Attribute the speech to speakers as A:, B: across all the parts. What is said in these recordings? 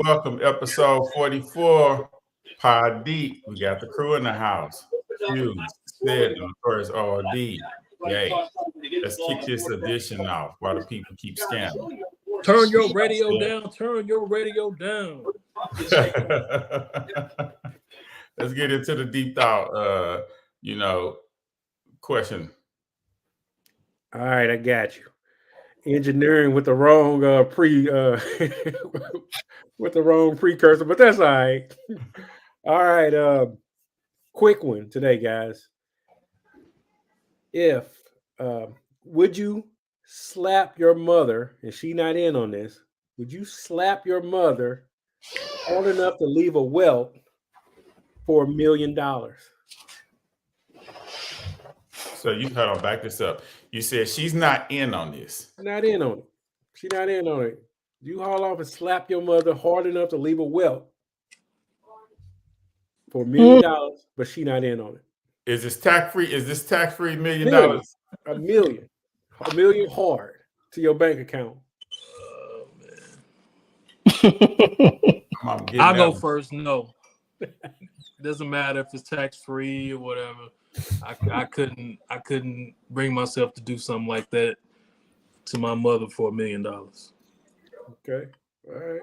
A: Welcome. Episode 44. Pod Deep. We got the crew in the house. Hughes, Sid, and of course, RD. Yay. Let's kick this edition off while the people keep scamming.
B: Turn your radio down. Turn your radio down.
A: Let's get into the deep thought, question.
B: All right, I got you. Engineering with the wrong with the wrong precursor, but that's all right. All right, quick one today, guys. If would you slap your mother, and she not in on this, would you slap your mother hard enough to leave a welt for $1 million?
A: So you hold on, back this up. You said she's not in on this.
B: Not in on it. She's not in on it. You haul off and slap your mother hard enough to leave a welt for $1 million, but she not in on it.
A: Is this tax free? $1 million?
B: $1 million. $1 million hard to your bank account.
C: Oh man.
D: I'll go first. No. Doesn't matter if it's tax free or whatever. I couldn't bring myself to do something like that to my mother for $1 million.
B: Okay. All right.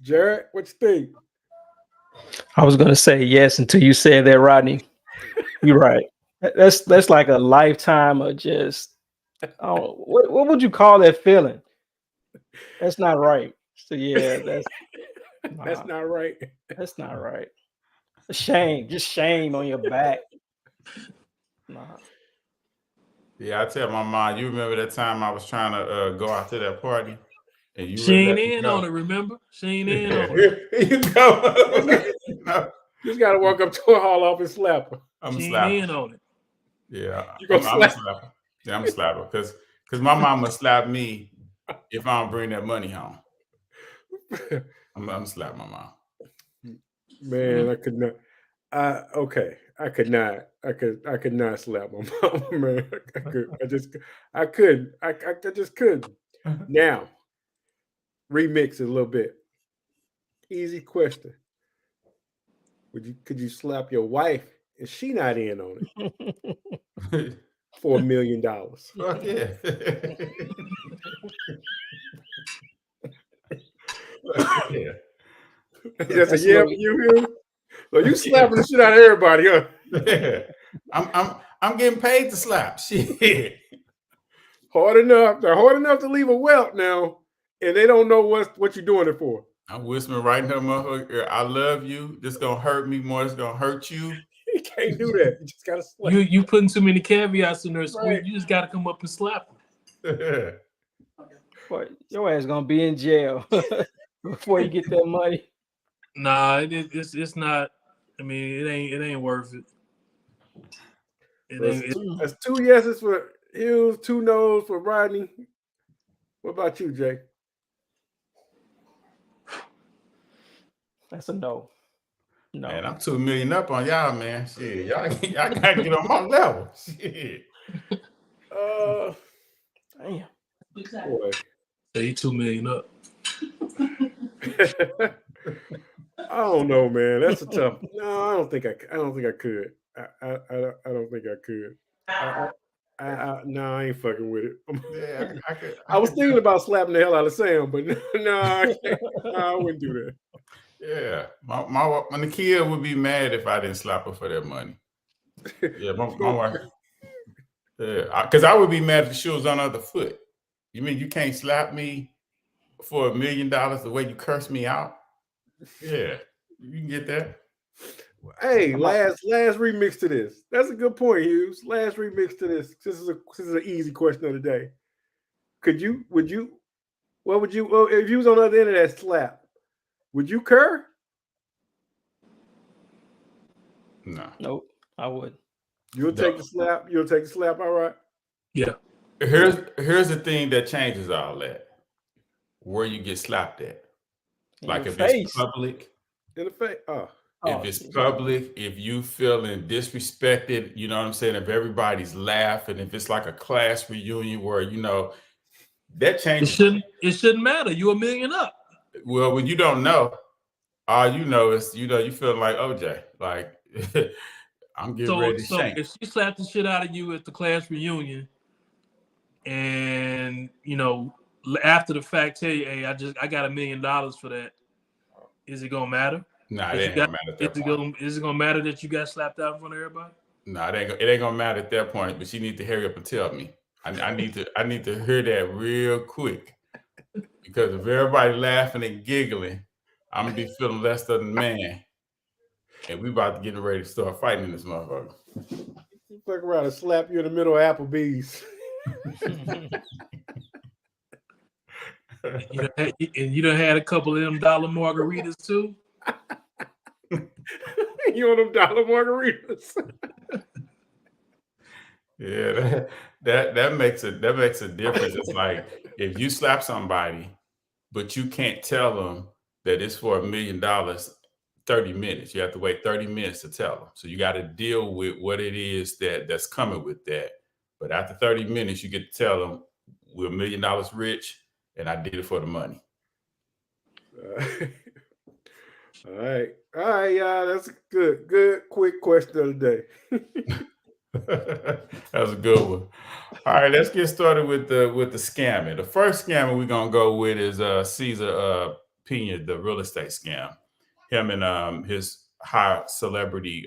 B: Jared, what you think?
C: I was gonna say yes until you said that, Rodney. You're right. That's like a lifetime of just what would you call that feeling? That's not right. So yeah, that's
B: not right.
C: That's not right. Shame, just shame on your back. Nah.
A: Yeah, I tell my mom, you remember that time I was trying to go out to that party? And
D: she ain't in on it, remember? She ain't in on it.
A: Here you go.
B: You just got to walk up to her, haul off and slap her.
A: I'm
D: she
A: slap
D: ain't
A: her.
D: in on it.
A: Yeah,
B: I'm
A: slap her. Yeah, I'm a slapper because my mom would slap me if I don't bring that money home. I'm slap my mom.
B: Man, I could not. I could not. I could not slap my mom, man. I just couldn't. Now, remix it a little bit. Easy question. Could you slap your wife and she not in on it for $1 million?
A: Fuck yeah. Yeah.
B: That's a yeah for you, Hugh? So you slapping the shit out of everybody, huh?
A: Yeah. I'm getting paid to slap. Shit.
B: Hard enough. They're hard enough to leave a welt now, and they don't know what you're doing it for.
A: I'm whispering right in her motherfucker ear, I love you. This gonna hurt me more. It's gonna hurt you.
B: You can't do that. You just gotta slap.
D: You putting too many caveats in there, sweet.
B: Right.
D: You just gotta come up and slap her.
C: Boy, your ass gonna be in jail before you get that money.
D: Nah, it's not. I mean, it ain't worth it.
B: That's 2 yeses for Hughes, 2 no's for Rodney. What about you, Jay?
C: That's a no. No.
A: Man, I'm $2 million up on y'all, man. Shit, y'all gotta get on my level. Shit.
C: Damn.
B: Boy.
D: Say $2 million up.
B: I don't know, man. That's a tough. No, I don't think I could. I don't think I could. No, I ain't fucking with it.
A: Yeah,
B: I was thinking about slapping the hell out of Sam, but no, I can't. No, I wouldn't do that.
A: Yeah, my Nakia would be mad if I didn't slap her for that money. Yeah, my wife. Yeah, because I would be mad if the shoe was on the other foot. You mean you can't slap me for $1 million the way you curse me out? Yeah, you can get that.
B: Hey, last remix to this. That's a good point, Hughes. Last remix to this. This is an easy question of the day. Would you What would you? Well, if you was on the other end of that slap, would you cur?
A: No.
C: Nope, I would.
B: You'll take the slap. You'll take the slap. All right.
D: Yeah.
A: Here's the thing that changes all that. Where you get slapped at. Like if it's public.
B: In the face. Oh.
A: If it's public, if you feeling disrespected, you know what I'm saying? If everybody's laughing, if it's like a class reunion where, you know, that changes.
D: It shouldn't matter. You're $1 million up.
A: Well, when you don't know, all you know is, you know, you feel like OJ. Like, I'm getting ready to shank.
D: If she slapped the shit out of you at the class reunion and, you know, after the fact tell you, hey, I got $1 million for that, is it going to matter?
A: Nah, it ain't gonna matter at that point.
D: Is it gonna matter that you got slapped out in front of everybody?
A: Nah, it ain't gonna matter at that point. But she need to hurry up and tell me. I need to hear that real quick, because if everybody laughing and giggling, I'm gonna be feeling less than a man, and we about to get ready to start fighting in this motherfucker.
B: Fuck around and slap you in the middle of Applebee's.
D: You done had a couple of them dollar margaritas too.
B: You want them dollar margaritas?
A: Yeah, that makes a difference. It's like if you slap somebody, but you can't tell them that it's for $1 million, 30 minutes. You have to wait 30 minutes to tell them. So you got to deal with what it is that's coming with that. But after 30 minutes, you get to tell them we're $1 million rich, and I did it for the money.
B: All right, y'all. That's a good, quick question of the day.
A: That was a good one. All right, let's get started with the scamming. The first scammer we're gonna go with is Cesar Pina, the real estate scam. Him and his high celebrity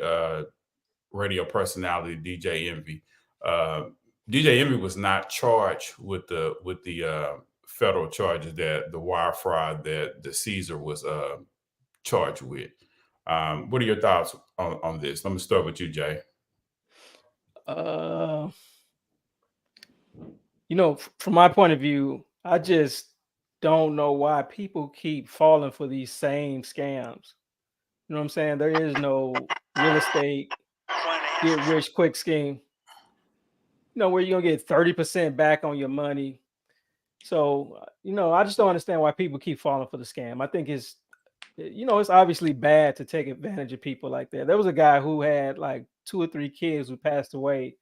A: radio personality DJ Envy. DJ Envy was not charged with the federal charges, that the wire fraud that the Cesar was charged with. What are your thoughts on this? Let me start with you, Jay.
C: You know, from my point of view, I just don't know why people keep falling for these same scams. You know what I'm saying? There is no real estate get rich quick scheme. You know, where you're gonna get 30% back on your money. So, you know, I just don't understand why people keep falling for the scam. I think it's obviously bad to take advantage of people like that. There was a guy who had like 2 or 3 kids who passed away,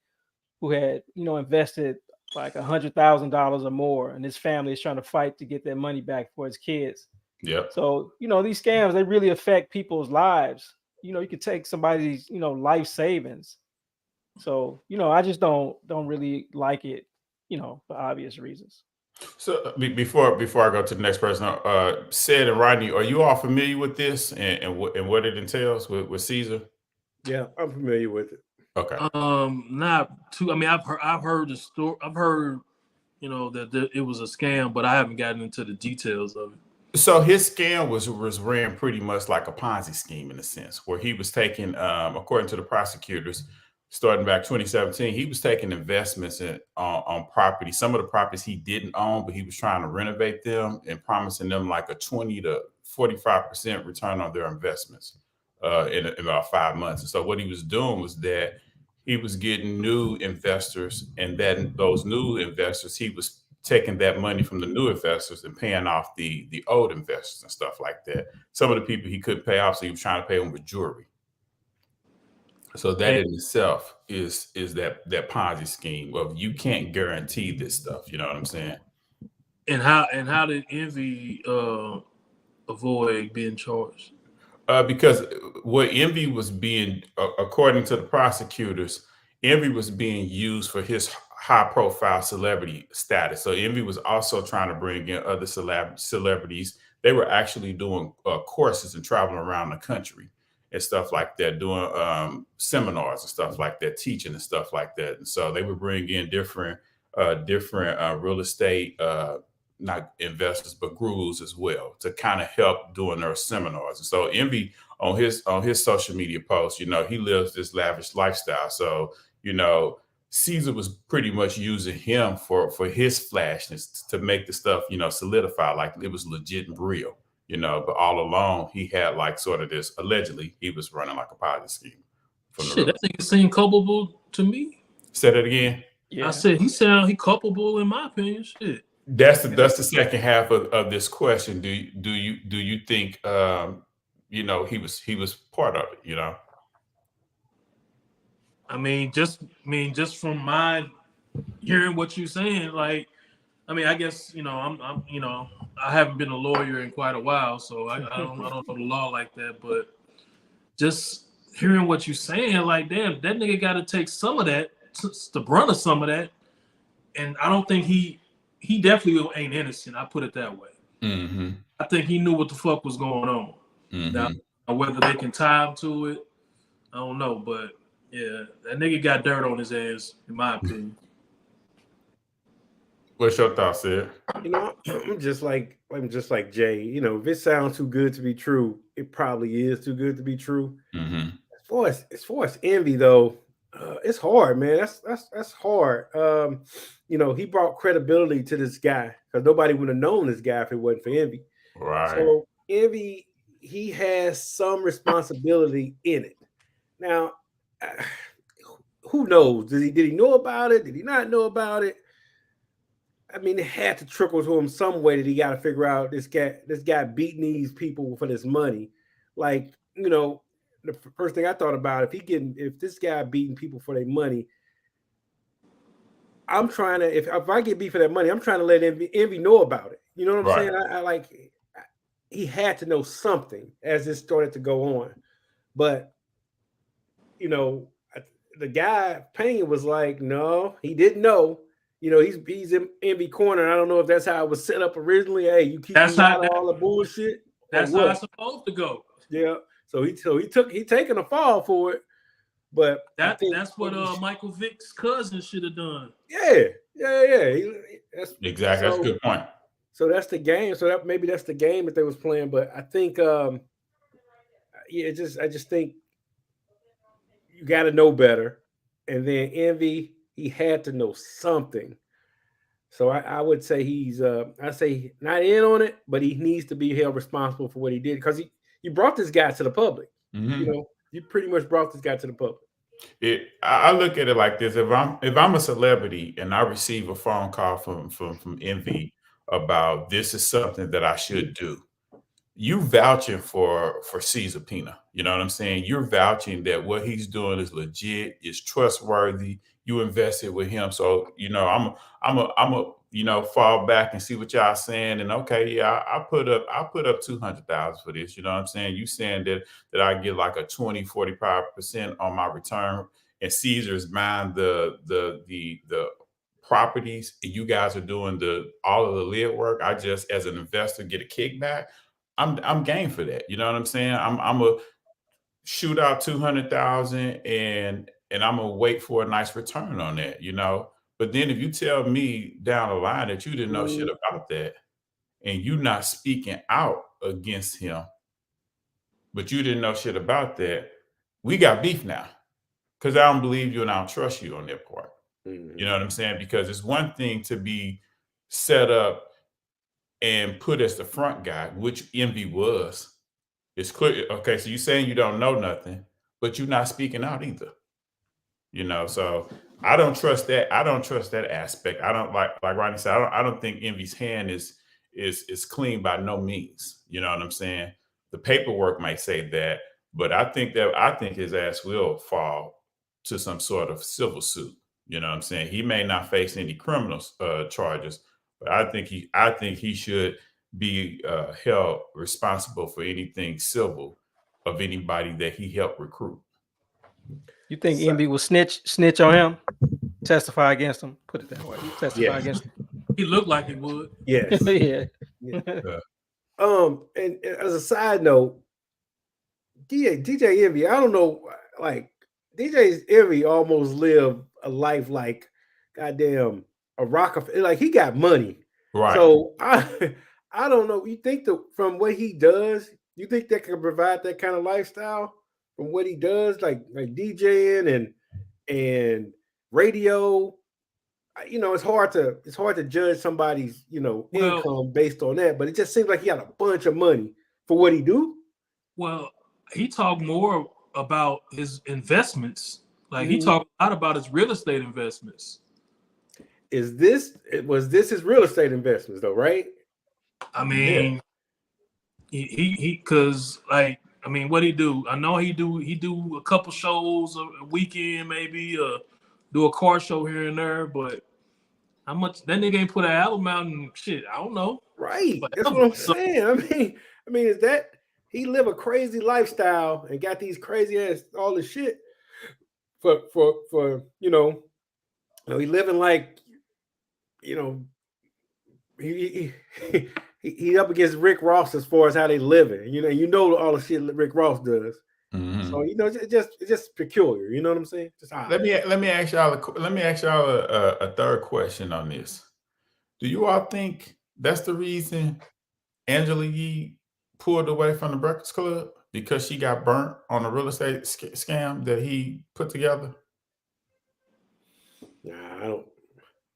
C: who had, you know, invested like $100,000 or more, and his family is trying to fight to get their money back for his kids.
A: Yeah.
C: So, you know, these scams, they really affect people's lives. You know, you could take somebody's, you know, life savings. So, you know, I just don't really like it, you know, for obvious reasons.
A: So before I go to the next person, Sid and Rodney, are you all familiar with this and what it entails with Cesar?
B: Yeah, I'm familiar with it.
A: Okay.
D: Not too. I mean, I've heard the story. I've heard, you know, that it was a scam, but I haven't gotten into the details of it.
A: So his scam was ran pretty much like a Ponzi scheme in a sense, where he was taking, according to the prosecutors, starting back 2017, he was taking investments on property. Some of the properties he didn't own, but he was trying to renovate them and promising them like a 20 to 45% return on their investments in about 5 months. And so what he was doing was that he was getting new investors, and then those new investors, he was taking that money from the new investors and paying off the old investors and stuff like that. Some of the people he couldn't pay off, so he was trying to pay them with jewelry. So that in itself is that Ponzi scheme of you can't guarantee this stuff. You know what I'm saying?
D: And how did Envy avoid being charged?
A: Because what Envy was being, according to the prosecutors, Envy was being used for his high profile celebrity status. So Envy was also trying to bring in other celebrities. They were actually doing courses and traveling around the country and stuff like that, doing seminars and stuff like that, teaching and stuff like that. And so they would bring in different real estate, not investors, but gurus as well, to kind of help doing their seminars. And so Envy on his social media posts, you know, he lives this lavish lifestyle. So, you know, Cesar was pretty much using him for his flashness to make the stuff, solidify like it was legit and real, but all along he had like sort of this, allegedly he was running like a Ponzi scheme.
D: Shit, that nigga seemed culpable to me.
A: Say that again.
D: Yeah. I said he culpable in my opinion. Shit.
A: That's the second half of this question. Do you think he was part of it,
D: I mean, just from my hearing what you're saying, like, I mean, I guess I'm I haven't been a lawyer in quite a while, so I don't know the law like that, but just hearing what you're saying, like, damn, that nigga got to take some of that, the brunt of some of that, and I don't think he definitely ain't innocent. I put it that way.
A: Mm-hmm.
D: I think he knew what the fuck was going on.
A: Mm-hmm.
D: Now, whether they can tie him to it, I don't know, but yeah, that nigga got dirt on his ass, in my opinion.
A: What's your thoughts, Sid?
B: I'm just like Jay. If it sounds too good to be true, it probably is too good to be true.
A: Mm-hmm.
B: As far as envy, though, it's hard, man. That's hard. He brought credibility to this guy because nobody would have known this guy if it wasn't for envy.
A: Right.
B: So envy, he has some responsibility in it. Now, who knows? Did he know about it? Did he not know about it? I mean, it had to trickle to him some way that he got to figure out this guy beating these people for this money. Like, the first thing I thought about, if this guy beating people for their money, I'm trying to, if I get beat for that money, I'm trying to let envy know about it. You know what I'm saying? He had to know something as this started to go on. But, the guy Payne was like, no, he didn't know. He's in envy corner. I don't know if that's how it was set up originally. Hey, you keep all the bullshit.
D: That's how it's supposed to go.
B: Yeah. So he taking a fall for it. But
D: that's what Michael Vick's cousin should have done.
B: Yeah.
A: That's exactly. That's a good point.
B: So that's the game. So maybe that's the game that they was playing. But I think, I just think you got to know better. And then envy, he had to know something. So I would say he's not in on it, but he needs to be held responsible for what he did because he brought this guy to the public.
A: Mm-hmm.
B: You pretty much brought this guy to the public.
A: I look at it like this: if I'm a celebrity and I receive a phone call from envy about this is something that I should do, you vouching for Cesar Pina. You know what I'm saying? You're vouching that what he's doing is legit, is trustworthy. You invested with him, so I'm a fall back and see what y'all saying. And okay, yeah, I put up $200,000 for this. You know what I'm saying? You saying that I get like a 20-45% on my return, and Caesar's buying the properties, and you guys are doing all of the lid work. I just, as an investor, get a kickback. I'm game for that. You know what I'm saying? I'm a shoot out 200,000 and I'm gonna wait for a nice return on that, But then if you tell me down the line that you didn't know shit about that and you not speaking out against him, but you didn't know shit about that, we got beef now. Because I don't believe you and I don't trust you on that part.
B: Mm-hmm.
A: You know what I'm saying? Because it's one thing to be set up and put as the front guy, which envy was. It's clear. Okay, so you're saying you don't know nothing, but you're not speaking out either. So I don't trust that. I don't trust that aspect. I don't like Rodney said, I don't think envy's hand is clean by no means. You know what I'm saying? The paperwork might say that, but I think his ass will fall to some sort of civil suit. You know what I'm saying? He may not face any criminal charges, but I think he should be held responsible for anything civil of anybody that he helped recruit.
C: You think envy will snitch on him, testify against him? Put it that way. Testify against him.
D: He looked like he would.
B: Yes.
C: Yeah.
B: And as a side note, DJ Envy, I don't know, like DJ Envy almost lived a life like goddamn a Rockefeller. Like he got money,
A: right? So
B: I don't know. You think from what he does, you think that can provide that kind of lifestyle from what he does, like DJing and radio. You know, it's hard to judge somebody's, you know, income based on that, but it just seems like he got a bunch of money for what he do.
D: Well, he talked more about his investments. Like he talked a lot about his real estate investments.
B: Was this his real estate investments though, right?
D: I mean, he because like, I mean, what he do? I know he do a couple shows a weekend, maybe do a car show here and there, but how much that nigga ain't put an album out and shit? I don't know.
B: Right. That's what I'm saying. I mean, is that he live a crazy lifestyle and got these crazy ass all this shit for you know, he living like, you know, he up against Rick Ross as far as how they living. You know all the shit Rick Ross does. So you know, it's just peculiar. You know what I'm saying? Just
A: let me ask y'all a third question on this. Do you all think that's the reason Angela Yee pulled away from the Breakfast Club, because she got burnt on a real estate scam that he put together?
B: Nah, I don't.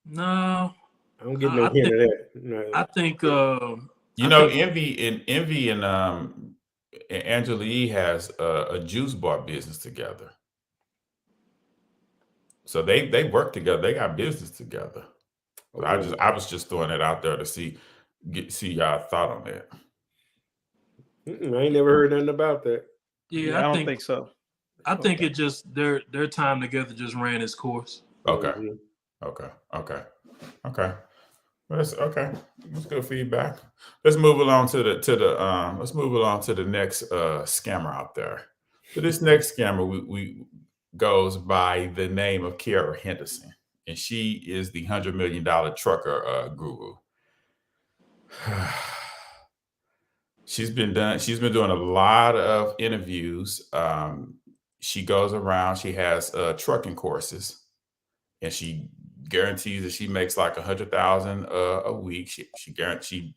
D: No,
B: I don't get no hint of that. No.
D: I think
A: Envy and Angela Yee has a juice bar business together. So they work together. They got business together. Okay. I was just throwing it out there to see y'all thought on that.
B: I ain't never heard nothing about that.
C: Yeah, I don't think so.
D: I think it just their time together just ran its course.
A: Okay. That's okay. That's good feedback. Let's move along to the next scammer out there. So this next scammer we goes by the name of Kiara Henderson, and she is the $100 million trucker guru. She's been doing a lot of interviews. She goes around. She has trucking courses, and she guarantees that she makes like $100,000 a week.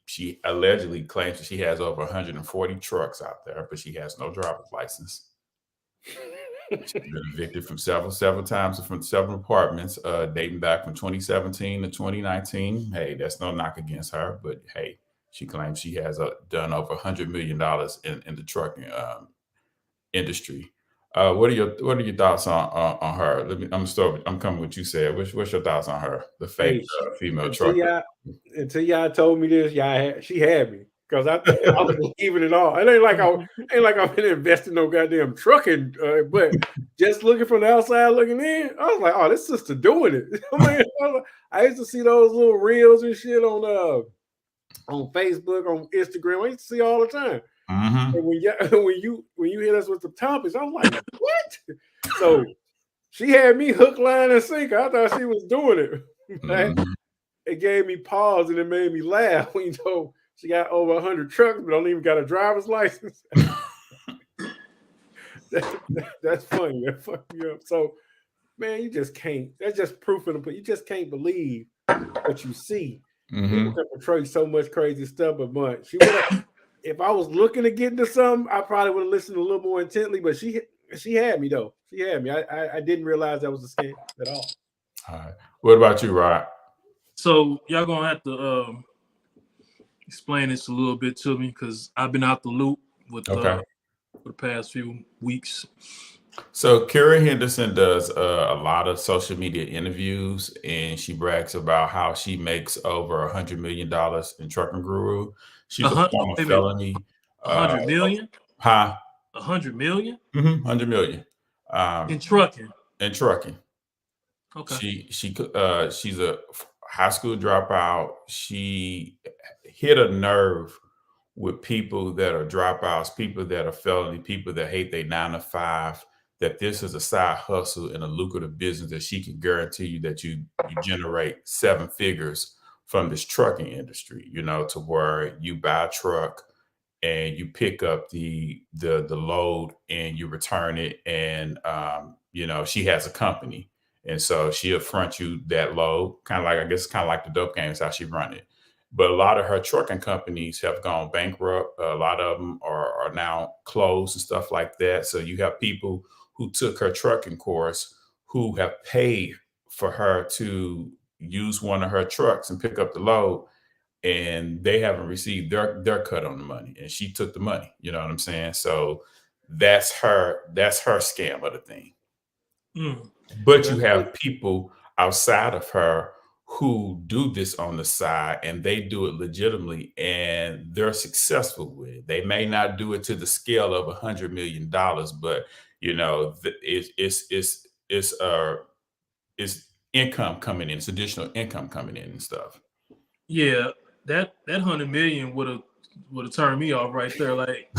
A: She allegedly claims that she has over 140 trucks out there, but she has no driver's license. She's been evicted from several times from several apartments, dating back from 2017 to 2019. Hey, that's no knock against her, but hey, she claims she has done over $100 million in the trucking industry. What are your thoughts on her? I'm coming with you, Seb. What's your thoughts on her, the fake female trucker?
B: Until y'all told me this, she had me, because I was believing it all. It ain't like I've been investing no goddamn trucking, but just looking from the outside looking in, I was like, oh, this sister doing it. I used to see those little reels and shit on Facebook, on Instagram. I used to see all the time. And when you hit us with the topics, I'm like, what? So she had me hook, line, and sinker. I thought she was doing it. It gave me pause and it made me laugh when you told she got over 100 trucks, but don't even got a driver's license. That's funny. That fucked me up. So, man, you just can't. That's just proof in the. You just can't believe what you see. People can portray so much crazy stuff, but she would have. If I was looking to get into something, I probably would have listened a little more intently. But she had me though. She had me. I didn't realize that was a scam at all.
A: All right. What about you, Rod?
D: So y'all gonna have to explain this a little bit to me, because I've been out the loop with for the past few weeks.
A: So Kiara Henderson does a lot of social media interviews, and she brags about how she makes over $100 million in Trucking Guru. She's a former felony.
D: 100 million?
A: Huh?
D: 100 million?
A: 100 million.
D: In trucking.
A: In trucking.
D: Okay.
A: She's a high school dropout. She hit a nerve with people that are dropouts, people that are felony, people that hate their 9 to 5, that this is a side hustle and a lucrative business that she can guarantee you that you generate 7 figures from this trucking industry, you know, to where you buy a truck and you pick up the load and you return it. And, you know, she has a company. And so she'll front you that load, kind of like the dope game is how she run it. But a lot of her trucking companies have gone bankrupt. A lot of them are now closed and stuff like that. So you have people who took her trucking course who have paid for her to use one of her trucks and pick up the load, and they haven't received their cut on the money, and she took the money. You know what I'm saying? So that's her scam of the thing. But you have people outside of her who do this on the side, and they do it legitimately, and they're successful with it. They may not do it to the scale of $100 million, but you know, it's income coming in, it's additional income coming in and stuff.
D: Yeah, that 100 million would have turned me off right there. Like,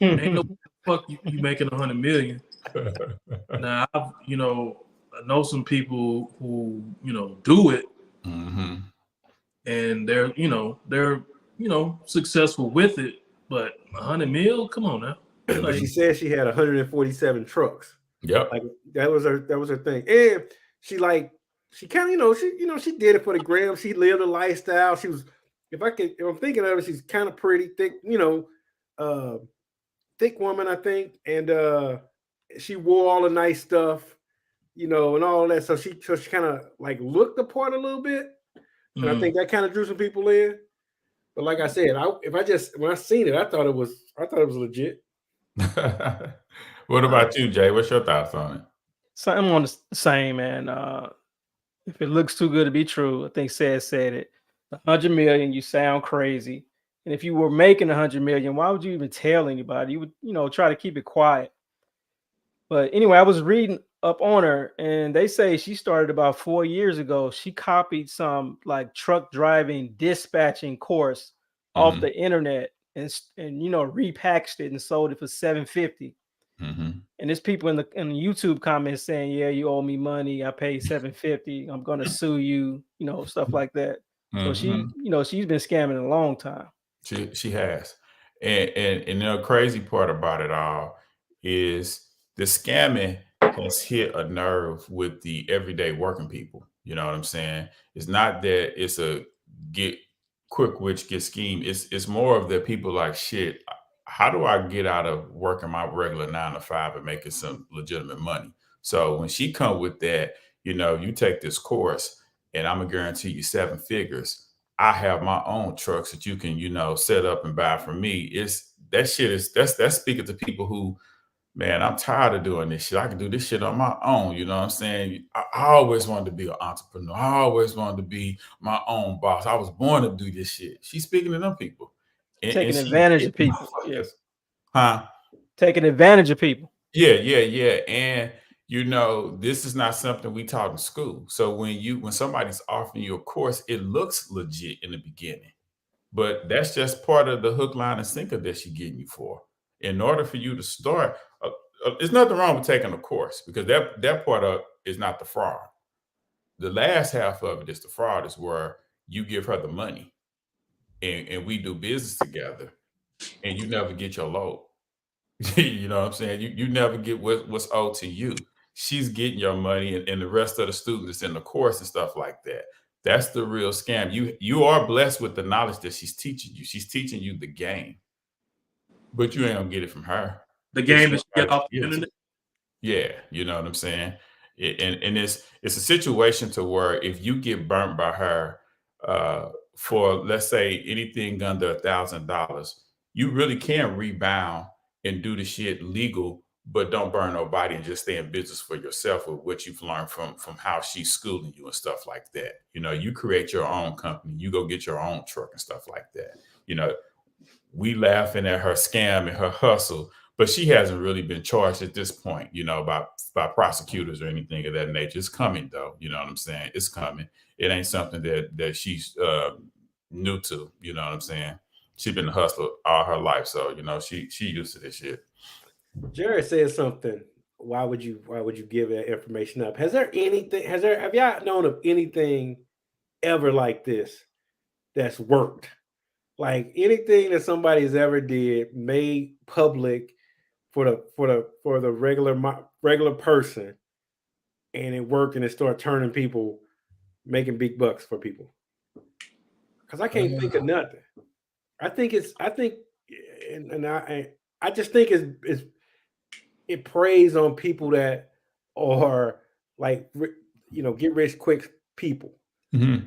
D: ain't no fuck you making 100 million. Now, I know some people who do it, and they're successful with it. But 100 mil, come on now.
B: Like, she said she had 147 trucks.
A: Yep.
B: Like that was her thing. And she kind of, she did it for the gram. She lived a lifestyle. She was, if I'm thinking of it, she's kind of pretty thick, thick woman, I think. And she wore all the nice stuff, and all that. So she kind of like looked the part a little bit. And I think that kind of drew some people in. But like I said, when I seen it, I thought it was legit.
A: What about you, Jay? What's your thoughts on it?
C: Something on the same, man. If it looks too good to be true, I think said it. 100 million, you sound crazy. And if you were making 100 million, why would you even tell anybody? You would, try to keep it quiet. But anyway, I was reading up on her, and they say she started about 4 years ago. She copied some like truck driving dispatching course off the internet and repackaged it and sold it for $750. And there's people in the YouTube comments saying, "Yeah, you owe me money. I paid $750. I'm gonna sue you." Stuff like that. So she, she's been scamming a long time.
A: She has, and the crazy part about it all is the scamming has hit a nerve with the everyday working people. You know what I'm saying? It's not that it's a get quick rich get scheme. It's more of the people like, shit, how do I get out of working my regular 9 to 5 and making some legitimate money? So when she come with that, you take this course and I'm gonna guarantee you 7 figures. I have my own trucks that you can, set up and buy from me. That's speaking to people who, man, I'm tired of doing this shit. I can do this shit on my own. You know what I'm saying? I always wanted to be an entrepreneur. I always wanted to be my own boss. I was born to do this shit. She's speaking to them people.
C: Taking advantage of people.
A: Yes. Huh?
C: Taking advantage of people.
A: Yeah. And this is not something we taught in school. So when somebody's offering you a course, it looks legit in the beginning. But that's just part of the hook, line, and sinker that she's getting you for. In order for you to start, there's nothing wrong with taking a course, because that part of is not the fraud. The last half of it is the fraud, is where you give her the money and we do business together and you never get your load. You know what I'm saying? You never get what's owed to you. She's getting your money and the rest of the students in the course and stuff like that. That's the real scam. You are blessed with the knowledge that she's teaching you. She's teaching you the game, but you ain't gonna get it from her.
D: The game that you get off the internet.
A: Yeah, you know what I'm saying? And it's a situation to where if you get burnt by her for, let's say, anything under $1,000, you really can rebound and do the shit legal, but don't burn nobody and just stay in business for yourself with what you've learned from how she's schooling you and stuff like that. You create your own company, you go get your own truck and stuff like that. We laughing at her scam and her hustle, but she hasn't really been charged at this point, by prosecutors or anything of that nature. It's coming though. You know what I'm saying? It's coming. It ain't something that she's new to. You know what I'm saying? She's been a hustler all her life, so she used to this shit.
B: Jared said something. Why would you give that information up? Have y'all known of anything ever like this that's worked? Like anything that somebody's ever did, made public for the regular person, and it worked and it started turning people, making big bucks for people. Because I can't think of nothing. I just think it preys on people that are like get rich quick people.
A: Mm-hmm.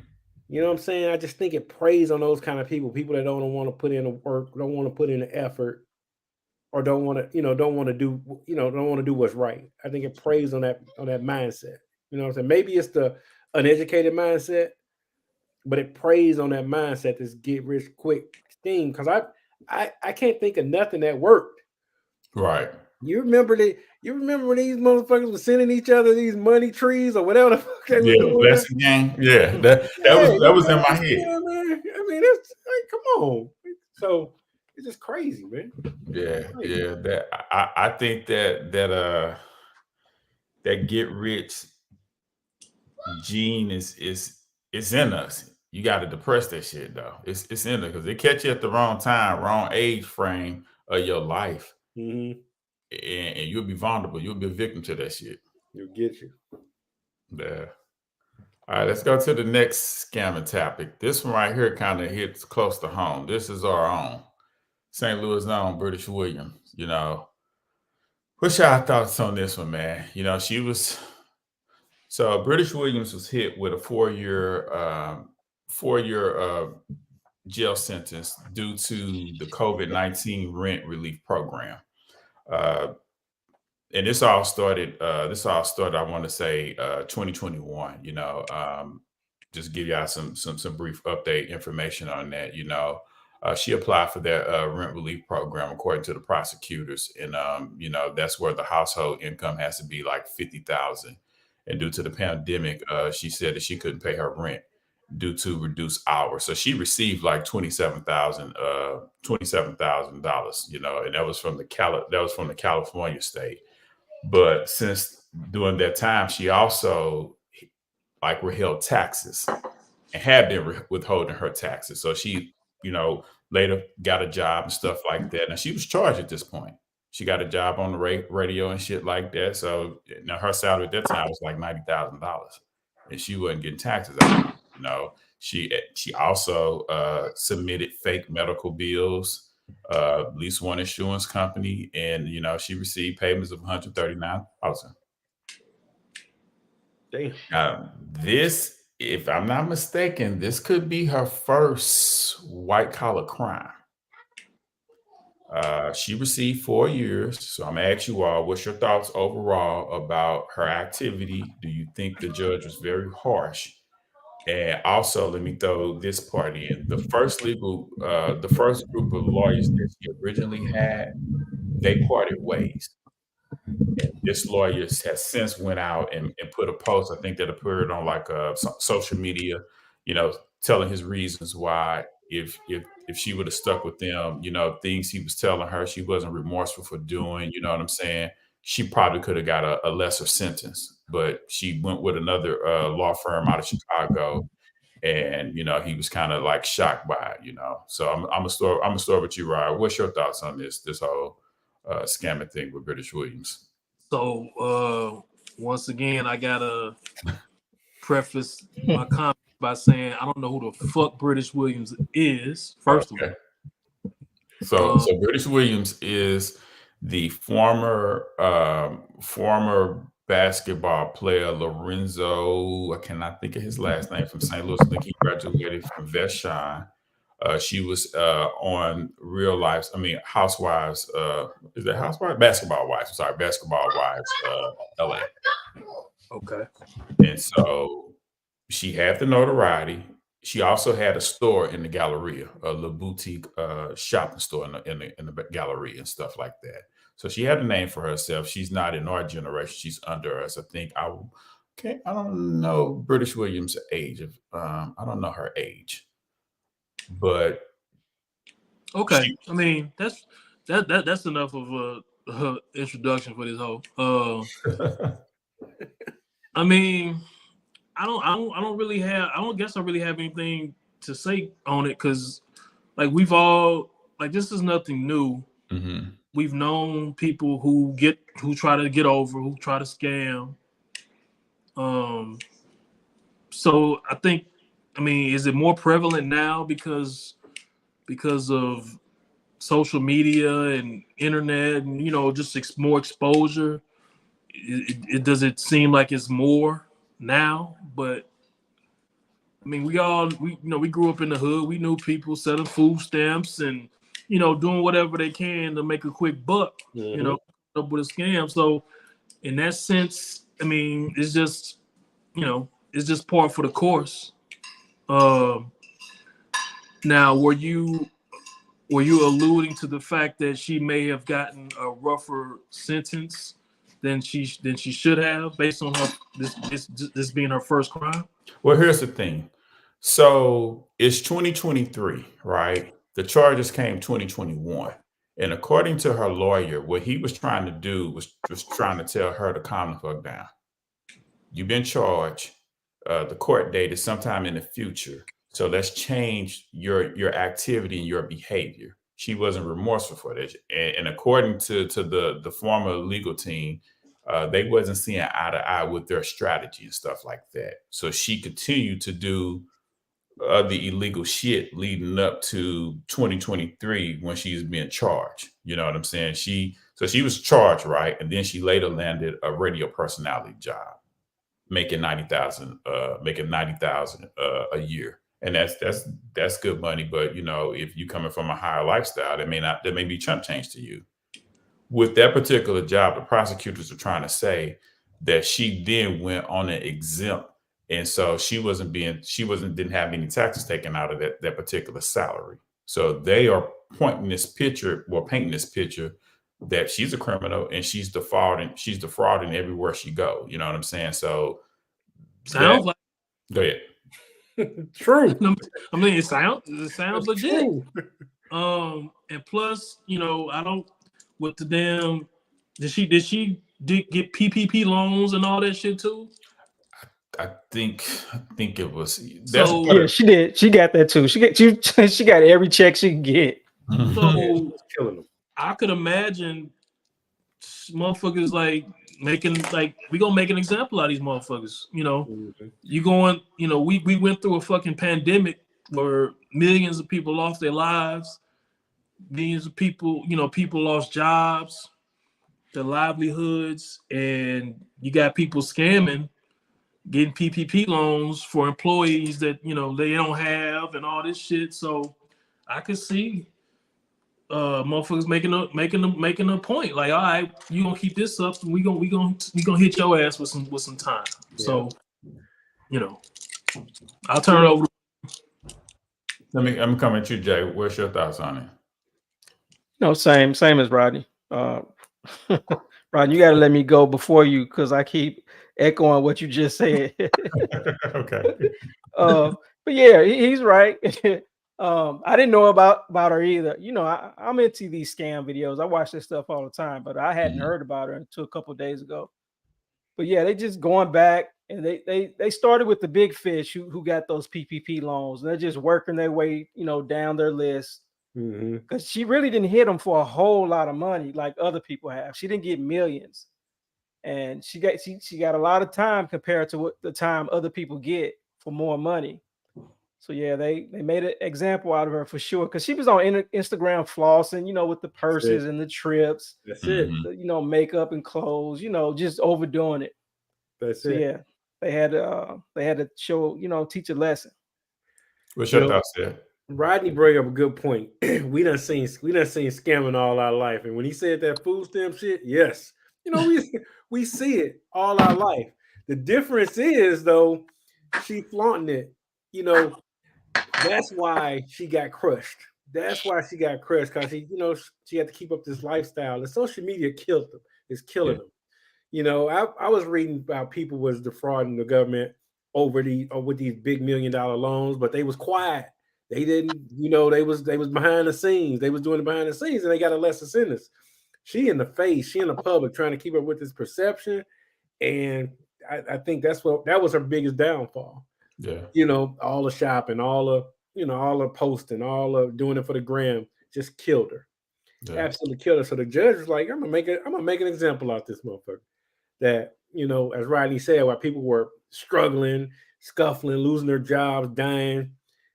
B: You know what I'm saying? I just think it preys on those kind of people that don't want to put in the work, don't want to put in the effort, or don't want to do what's right. I think it preys on that mindset. You know what I'm saying? Maybe it's the uneducated mindset, but it preys on that mindset, this get rich quick thing. Because I can't think of nothing that worked.
A: Right.
B: You remember when these motherfuckers were sending each other these money trees or whatever the fuck they were doing?
A: Blessing game. Yeah, that was in my head.
B: Yeah, man. I mean, it's like, come on. So it's just crazy, man.
A: Yeah. That I think that get rich gene is in us. You got to depress that shit though. It's in there because they catch you at the wrong time, wrong age frame of your life, and you'll be vulnerable. You'll be a victim to that shit.
B: You'll get you.
A: Yeah. All right, let's go to the next scamming topic. This one right here kind of hits close to home. This is our own St. Louis' own British Williams. What's y'all thoughts on this one, man? So British Williams was hit with a 4-year jail sentence due to the COVID-19 rent relief program. And this all started, I want to say 2021, just give y'all some brief update information on that. She applied for that rent relief program according to the prosecutors. And, that's where the household income has to be like $50,000. And due to the pandemic, she said that she couldn't pay her rent due to reduced hours. So she received like $27,000, and that was from the California state. But since during that time, she also withheld taxes and had been withholding her taxes. So she, later got a job and stuff like that. Now she was charged at this point. She got a job on the radio and shit like that. So now her salary at that time was like $90,000, and she wasn't getting taxes out. She also submitted fake medical bills. At least one insurance company, and she received payments of $139,000.
B: Damn.
A: This, if I'm not mistaken, this could be her first white collar crime. She received 4 years. So I'm gonna ask you all, what's your thoughts overall about her activity? Do you think the judge was very harsh? And also, let me throw this part in. The first group of lawyers that she originally had, they parted ways. And this lawyer has since went out and put a post, I think that appeared on social media, telling his reasons why, if she would have stuck with them, things he was telling her she wasn't remorseful for doing, you know what I'm saying? She probably could have got a lesser sentence, but she went with another law firm out of Chicago, and he was kind of shocked by it, So I'm gonna start with you, Ryan. What's your thoughts on this whole scamming thing with British Williams?
D: So once again, I gotta preface my comment by saying I don't know who the fuck British Williams is. First of all,
A: so British Williams is the former basketball player Lorenzo. I cannot think of his last name, from St. Louis. I think he graduated from Vashon. She was on Housewives. Is that Housewives? Basketball Wives. I'm sorry, Basketball Wives, LA.
D: Okay.
A: And so she had the notoriety. She also had a store in the Galleria, a little boutique shopping store in the Galleria and stuff like that. So she had a name for herself. She's not in our generation. She's under us. I think I don't know British Williams' age. I don't know her age, but
D: okay. That's enough of a introduction for this whole. I don't guess I really have anything to say on it, because we've all this is nothing new.
A: Mm-hmm.
D: We've known people who try to get over, who try to scam. So I think, is it more prevalent now because of social media and internet and just more exposure? Does it seem like it's more now, but I mean, we grew up in the hood. We knew people selling food stamps and doing whatever they can to make a quick buck. Up with a scam. So in that sense, I mean, it's just par for the course. Now, were you alluding to the fact that she may have gotten a rougher sentence than she should have, based on her this being her first crime?
A: Well, here's the thing. So it's 2023, right? The charges came 2021. And according to her lawyer, what he was trying to do was trying to tell her to calm the fuck down. You've been charged. The court date is sometime in the future. So let's change your activity and your behavior. She wasn't remorseful for that. And according to the former legal team, they wasn't seeing eye to eye with their strategy and stuff like that. So she continued to do the illegal shit leading up to 2023 when she's being charged. You know what I'm saying? She was charged, right? And then she later landed a radio personality job, making $90,000 a year. And that's good money. But if you're coming from a higher lifestyle, that may be chump change to you. With that particular job, the prosecutors are trying to say that she then went on an exempt, and so she didn't have any taxes taken out of that particular salary. So they are painting this picture that she's a criminal and she's defrauding everywhere she go. You know what I'm saying? So
D: sounds like.
A: Go ahead.
B: True.
D: I mean, it sounds legit.
B: True.
D: And plus, I don't with the damn. Did she get PPP loans and all that shit too?
A: I think it was.
C: Yeah, she did. She got that too. She got every check she can get.
D: So
B: Killing them.
D: I could imagine motherfuckers we gonna make an example out of these motherfuckers. You going, we went through a fucking pandemic where millions of people lost their lives, millions of people, people lost jobs, their livelihoods, and you got people scamming, getting PPP loans for employees that they don't have and all this shit. So I could see motherfuckers making a point like, all right, you gonna keep this up, and we gonna hit your ass with some time. Yeah. So I'll turn it over.
A: I'm coming to you, Jay. What's your thoughts on it?
C: No, same as Rodney. Rodney, you got to let me go before you, because I keep echoing what you just said.
A: Okay.
C: But yeah, he's right. I didn't know about her either. I'm into these scam videos. I watch this stuff all the time, but I hadn't heard about her until a couple of days ago. But yeah, they just going back, and they started with the big fish who got those PPP loans. And they're just working their way, down their list. Because she really didn't hit them for a whole lot of money like other people have. She didn't get millions, and she got a lot of time compared to what the time other people get for more money. So yeah, they made an example out of her for sure, because she was on Instagram flossing, with the purses and the trips.
B: That's it.
C: Makeup and clothes, just overdoing it.
B: That's
C: so
B: it.
C: Yeah, they had to show, teach a lesson.
A: What's your thoughts there?
B: Rodney bring up a good point. we done seen scamming all our life, and when he said that food stamp shit, yes, we see it all our life. The difference is, though, she flaunting it. That's why she got crushed. That's why she got crushed, because she had to keep up this lifestyle. The social media killed them. It's killing them. I was reading about people was defrauding the government with these big $1 million loans, but they was quiet. They didn't, they was behind the scenes. They was doing it behind the scenes, and they got a lesser sentence. She in the public trying to keep up with this perception, and I think that was her biggest downfall. Yeah, all the shopping, all the posting, all of doing it for the gram, just killed her. Yeah. Absolutely killed her. So the judge was like, I'm gonna make an example out of this motherfucker. That as Rodney said, while people were struggling, scuffling, losing their jobs, dying,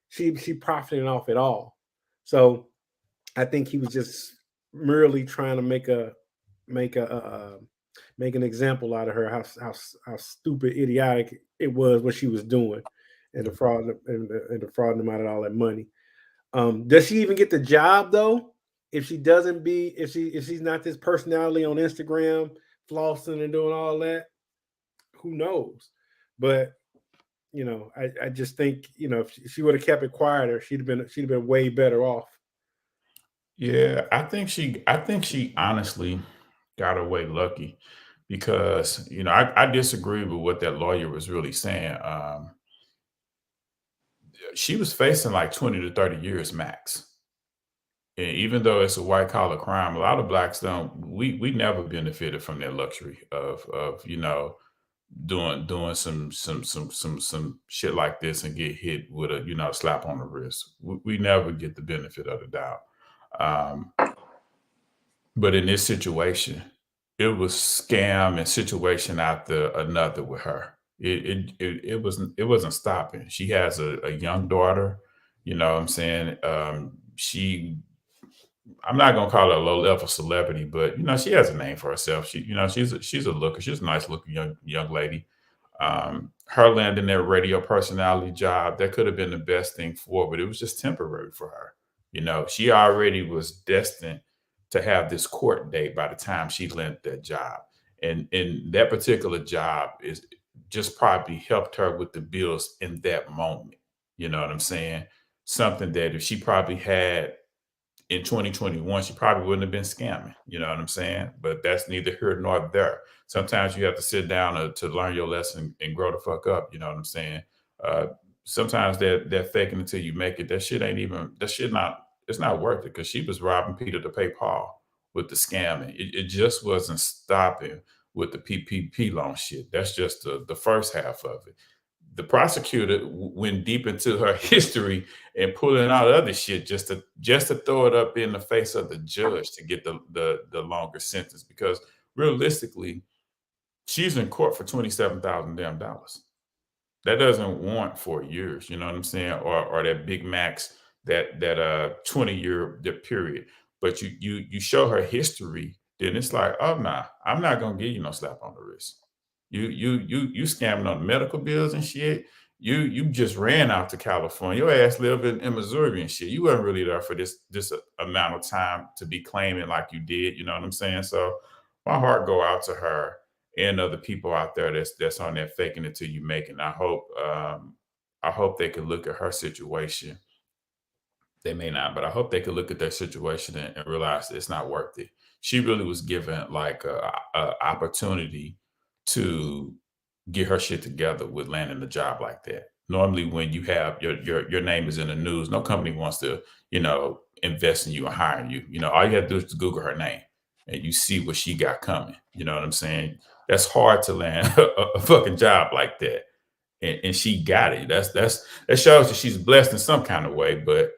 B: she profiting off it all. So I think he was just merely trying to make a make an example out of her, how stupid, idiotic it was what she was doing, and the fraud and the fraud them out of all that money. Does she even get the job though? If she doesn't if she's not this personality on Instagram, flossing and doing all that, who knows? But you know, I just think, you know, if she would have kept it quieter, she'd have been way better off.
A: Yeah, I think she honestly got away lucky because, you know, I disagree with what that lawyer was really saying. She was facing like 20 to 30 years max. And even though it's a white collar crime, a lot of blacks we never benefited from that luxury of, you know, doing some shit like this and get hit with a, you know, slap on the wrist. We never get the benefit of the doubt. But in this situation, it was scam and situation after another with her. It wasn't stopping. She has a young daughter, you know what I'm saying? I'm not gonna call her a low level celebrity, but you know, she has a name for herself. You know, she's a looker. She's a nice looking young lady. Her landing that radio personality job, that could have been the best thing for her, but it was just temporary for her. You know, she already was destined to have this court date by the time she landed that job. And that particular job is just probably helped her with the bills in that moment. You know what I'm saying? Something that if she probably had in 2021, she probably wouldn't have been scamming. You know what I'm saying? But that's neither here nor there. Sometimes you have to sit down to learn your lesson and grow the fuck up. You know what I'm saying? Sometimes that faking until you make it, it's not worth it, because she was robbing Peter to pay Paul with the scamming. It just wasn't stopping with the PPP loan shit. That's just the first half of it. The prosecutor went deep into her history and pulling out other shit just to throw it up in the face of the judge to get the longer sentence, because realistically, she's in court for $27,000 damn dollars. That doesn't warrant 4 years, you know what I'm saying? Or that big max, that 20-year period. But you show her history, then it's like, oh nah, I'm not gonna give you no slap on the wrist. You scamming on medical bills and shit. You just ran out to California. Your ass live in Missouri and shit. You weren't really there for this amount of time to be claiming like you did. You know what I'm saying? So my heart go out to her and other people out there that's on that faking it till you make it. And I hope they could look at her situation. They may not, but I hope they could look at their situation and realize it's not worth it. She really was given like a opportunity to get her shit together with landing a job like that. Normally, when you have your name is in the news, no company wants to, you know, invest in you and hire you. You know, all you have to do is to Google her name and you see what she got coming. You know what I'm saying? That's hard to land a fucking job like that. And she got it. That shows that she's blessed in some kind of way, but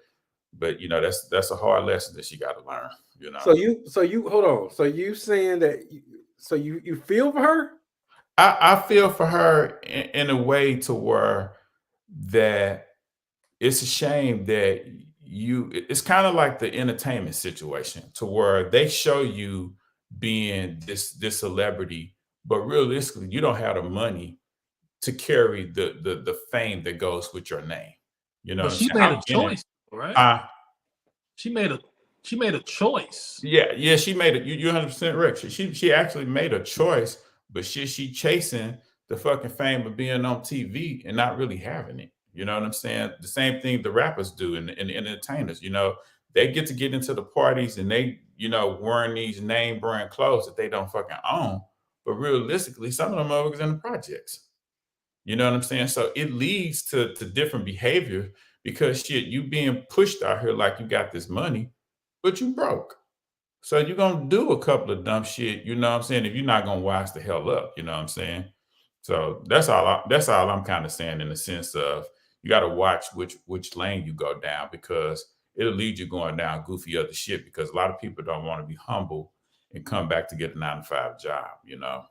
A: you know, that's a hard lesson that she got to learn. You know.
B: So you hold on. So you saying that? You feel for her?
A: I feel for her in a way to where that it's a shame that it's kind of like the entertainment situation to where they show you being this celebrity, but realistically, you don't have the money to carry the fame that goes with your name. You know,
D: but she made a choice, right? She made a choice.
A: Yeah, she made it. You're 100% right. She actually made a choice, but she chasing the fucking fame of being on TV and not really having it. You know what I'm saying? The same thing the rappers do and the entertainers. You know, they get into the parties and they, you know, wearing these name brand clothes that they don't fucking own. But realistically, some of them motherfuckers in the projects. You know what I'm saying? So it leads to different behavior because shit, you being pushed out here like you got this money, but you broke. So you're gonna do a couple of dumb shit, you know what I'm saying, if you're not gonna wise the hell up, you know what I'm saying? So that's all I'm kind of saying, in the sense of you gotta watch which lane you go down, because it'll lead you going down goofy other shit, because a lot of people don't want to be humble and come back to get a 9-to-5 job, you know.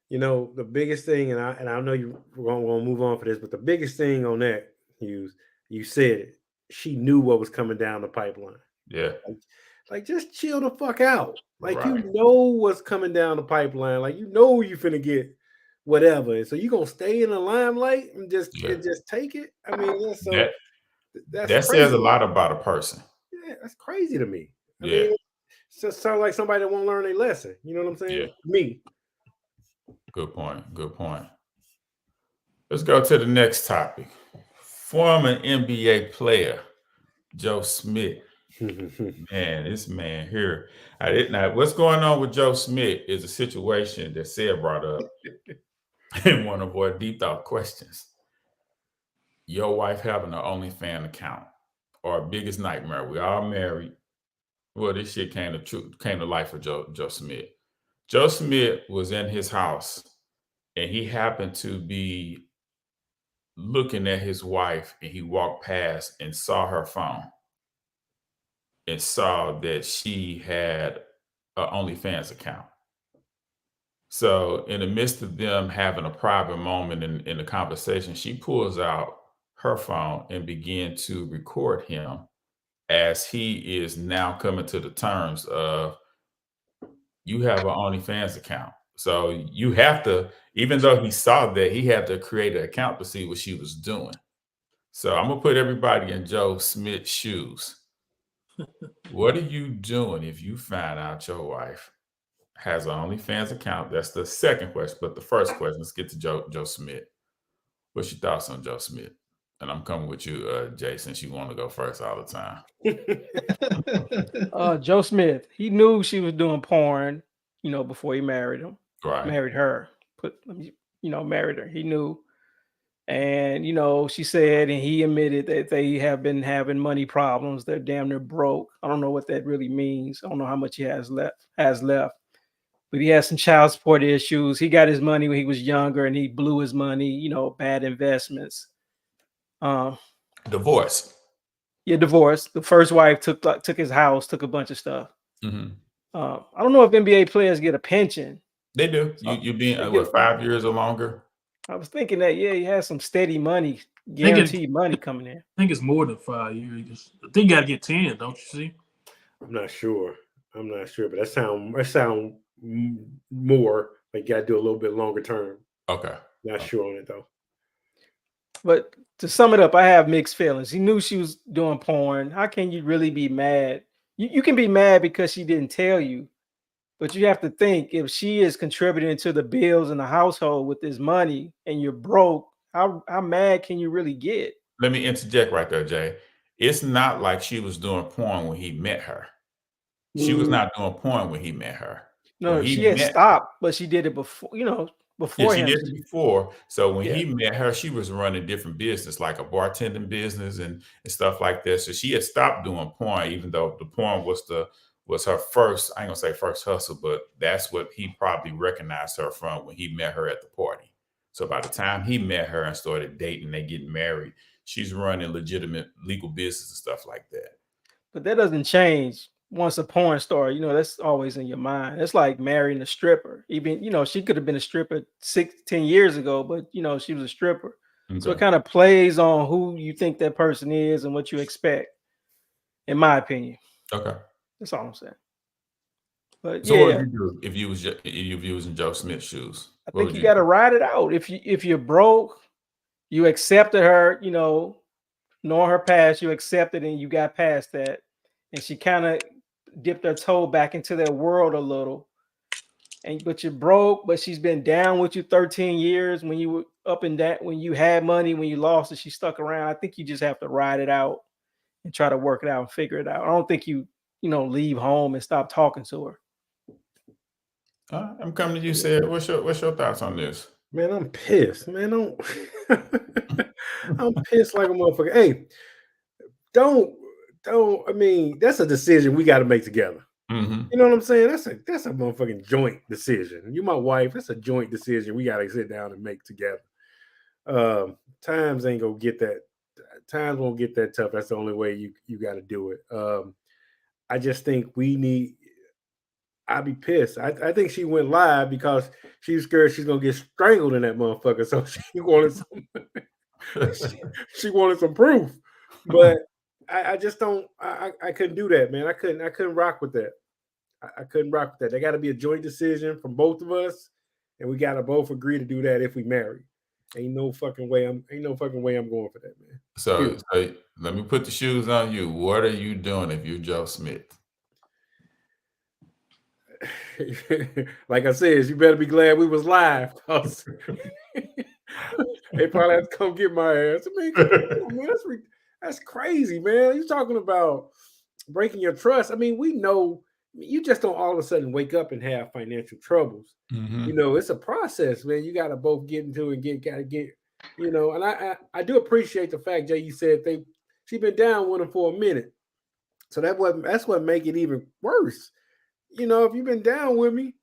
B: You know, the biggest thing, and I know we're gonna move on for this, but the biggest thing on that, Hughes, you said it, she knew what was coming down the pipeline.
A: Yeah.
B: Like just chill the fuck out. Like
A: Right.
B: you know what's coming down the pipeline. Like you know you finna get whatever. And so you gonna stay in the limelight and just take it. I mean, that's
A: that
B: crazy.
A: says a lot about a person.
B: Yeah, that's crazy to me. I
A: Yeah.
B: mean, it just sounds like somebody that won't learn a lesson. You know what I'm saying?
A: Yeah.
B: Me.
A: Good point. Good point. Let's go to the next topic. Former NBA player Joe Smith. Man, this man here. Now, what's going on with Joe Smith is a situation that Seb brought up in one of our deep thought questions. Your wife having an OnlyFans account, our biggest nightmare. We all married. Well, this shit came to life for Joe Smith. Joe Smith was in his house, and he happened to be looking at his wife, and he walked past and saw her phone and saw that she had an OnlyFans account. So in the midst of them having a private moment in the conversation, she pulls out her phone and began to record him as he is now coming to the terms of, you have an OnlyFans account. So you have to, even though he saw that, he had to create an account to see what she was doing. So I'm going to put everybody in Joe Smith's shoes. What are you doing if you find out your wife has an OnlyFans account? That's the second question. But the first question, let's get to Joe Smith. What's your thoughts on Joe Smith? And I'm coming with you, Jay, since you want to go first all the time.
C: Joe Smith, he knew she was doing porn, before he married him.
A: Right.
C: Married her. Married her. He knew. And, she said, and he admitted that they have been having money problems. They're damn near broke. I don't know what that really means. I don't know how much he has left. But he has some child support issues. He got his money when he was younger and he blew his money, bad investments.
A: Divorce.
C: Yeah, divorce. The first wife took his house, took a bunch of stuff.
A: Mm-hmm.
C: I don't know if NBA players get a pension.
A: They do. You being 5 years or longer?
C: I was thinking that, he has some steady money, guaranteed money coming in.
D: I think it's more than 5 years. I think you got to get 10, don't you see?
B: I'm not sure, but that sound more like you got to do a little bit longer term.
A: Okay.
B: Not sure on it though.
C: But to sum it up, I have mixed feelings. He knew she was doing porn. How can you really be mad? You can be mad because she didn't tell you, but you have to think, if she is contributing to the bills in the household with this money and you're broke, how mad can you really get?
A: Let me interject right there, Jay. It's not like she was doing porn when he met her. She was not doing porn when he met her.
C: No, she had stopped, but she did it before, before him.
A: She did it before. So when he met her, she was running different business, like a bartending business and stuff like that. So she had stopped doing porn, even though the porn was her first, I ain't gonna say first hustle, but that's what he probably recognized her from when he met her at the party. So by the time he met her and started dating, they getting married, she's running legitimate legal business and stuff like that.
C: But that doesn't change once a porn star, that's always in your mind. It's like marrying a stripper. Even, she could have been a stripper 10 years ago, but she was a stripper. Okay. So it kind of plays on who you think that person is and what you expect, in my opinion.
A: Okay.
C: That's all I'm saying. But
A: so what would you do if you was in Joe Smith's shoes?
C: I think you got to ride it out. If you're broke, you accepted her, knowing her past, you accepted and you got past that. And she kind of dipped her toe back into that world a little. But you're broke, but she's been down with you 13 years when you were up and down, when you had money, when you lost it, she stuck around. I think you just have to ride it out and try to work it out and figure it out. I don't think you leave home and stop talking to her.
A: I'm coming to you, Sid. What's your thoughts on this?
B: Man, I'm pissed. Man, I'm pissed like a motherfucker. Hey, don't. I mean, that's a decision we got to make together.
A: Mm-hmm.
B: You know what I'm saying? That's a motherfucking joint decision. You my wife. That's a joint decision we got to sit down and make together. Times ain't gonna get that. Times won't get that tough. That's the only way you got to do it. I just think we need. I'd be pissed. I think she went live because she was scared she's gonna get strangled in that motherfucker. So she wanted some. She wanted some proof, but I just don't. I couldn't do that, man. I couldn't rock with that. I couldn't rock with that. There got to be a joint decision from both of us, and we got to both agree to do that if we marry. Ain't no fucking way I'm going for that, man.
A: So let me put the shoes on you. What are you doing if you're Joe Smith?
B: Like I said, you better be glad we was live. They probably have to come get my ass. I mean, come on, man, that's crazy, man. You're talking about breaking your trust. I mean, we know you just don't all of a sudden wake up and have financial troubles.
A: Mm-hmm.
B: You know, it's a process, man. You got to both get into it and gotta get, you know. And I do appreciate the fact, Jay, you said she been down with him for a minute, so that's what make it even worse. You know, if you've been down with me,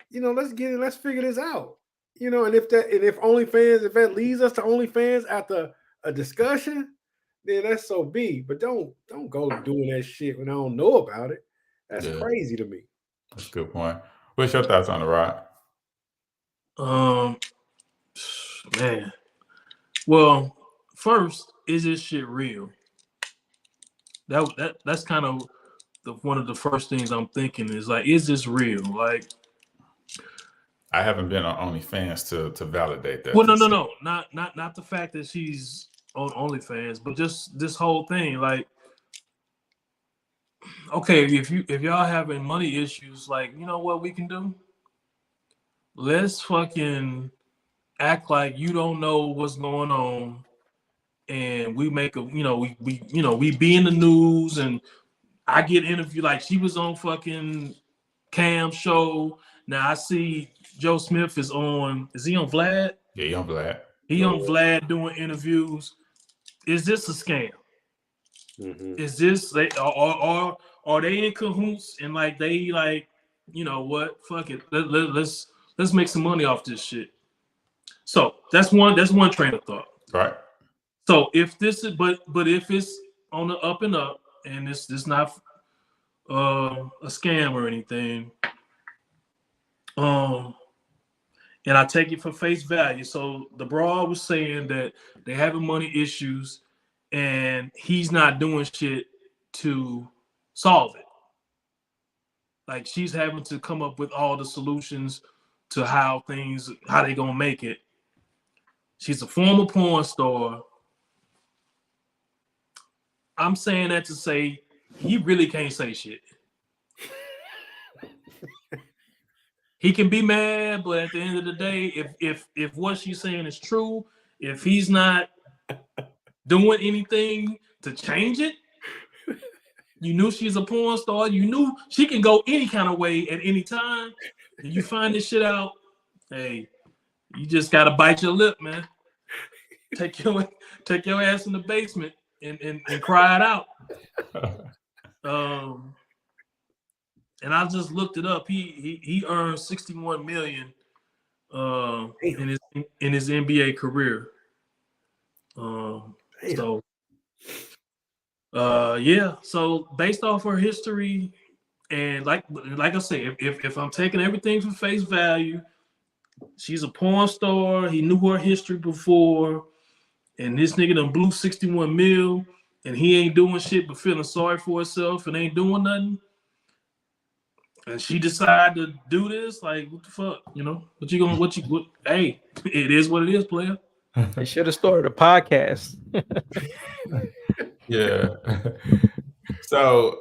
B: you know, let's figure this out. You know, and if OnlyFans, if that leads us to OnlyFans after a discussion, then that's so be. But don't go doing that shit when I don't know about it. That's crazy to me.
A: That's a good point. What's your thoughts on the ride?
D: Man. Well, first, is this shit real? That's kind of one of the first things I'm thinking is like, is this real? Like,
A: I haven't been on OnlyFans to validate that.
D: Well, no, not the fact that she's on OnlyFans, but just this whole thing. Like, okay, if y'all having money issues, like, you know what we can do? Let's fucking act like you don't know what's going on, and we make a, we be in the news, and I get interviewed. Like, she was on fucking Cam show. Now I see Joe Smith is he on Vlad?
A: Yeah, he on Vlad.
D: He on Vlad doing interviews. Is this a scam?
B: Mm-hmm.
D: Is this are they in cahoots and like they like, you know what? Fuck it. Let's make some money off this shit. So that's one train of thought.
A: Right.
D: So if this is but if it's on the up and up and it's not a scam or anything, and I take it for face value. So the broad was saying that they having money issues and he's not doing shit to solve it. Like, she's having to come up with all the solutions to how they gonna make it. She's a former porn star. I'm saying that to say he really can't say shit. He can be mad, but at the end of the day, if what she's saying is true, if he's not doing anything to change it, you knew she's a porn star, you knew she can go any kind of way at any time, and you find this shit out, hey, you just gotta bite your lip, man. Take your ass in the basement and cry it out. And I just looked it up. He earned $61 million in his NBA career. So based off her history, and like I say, if I'm taking everything for face value, she's a porn star. He knew her history before, and this nigga done blew 61 mil, and he ain't doing shit but feeling sorry for herself and ain't doing nothing. And she decided to do this, like, what the fuck, you know? Hey, it is what it is, player.
C: They should have started a podcast.
A: Yeah. So,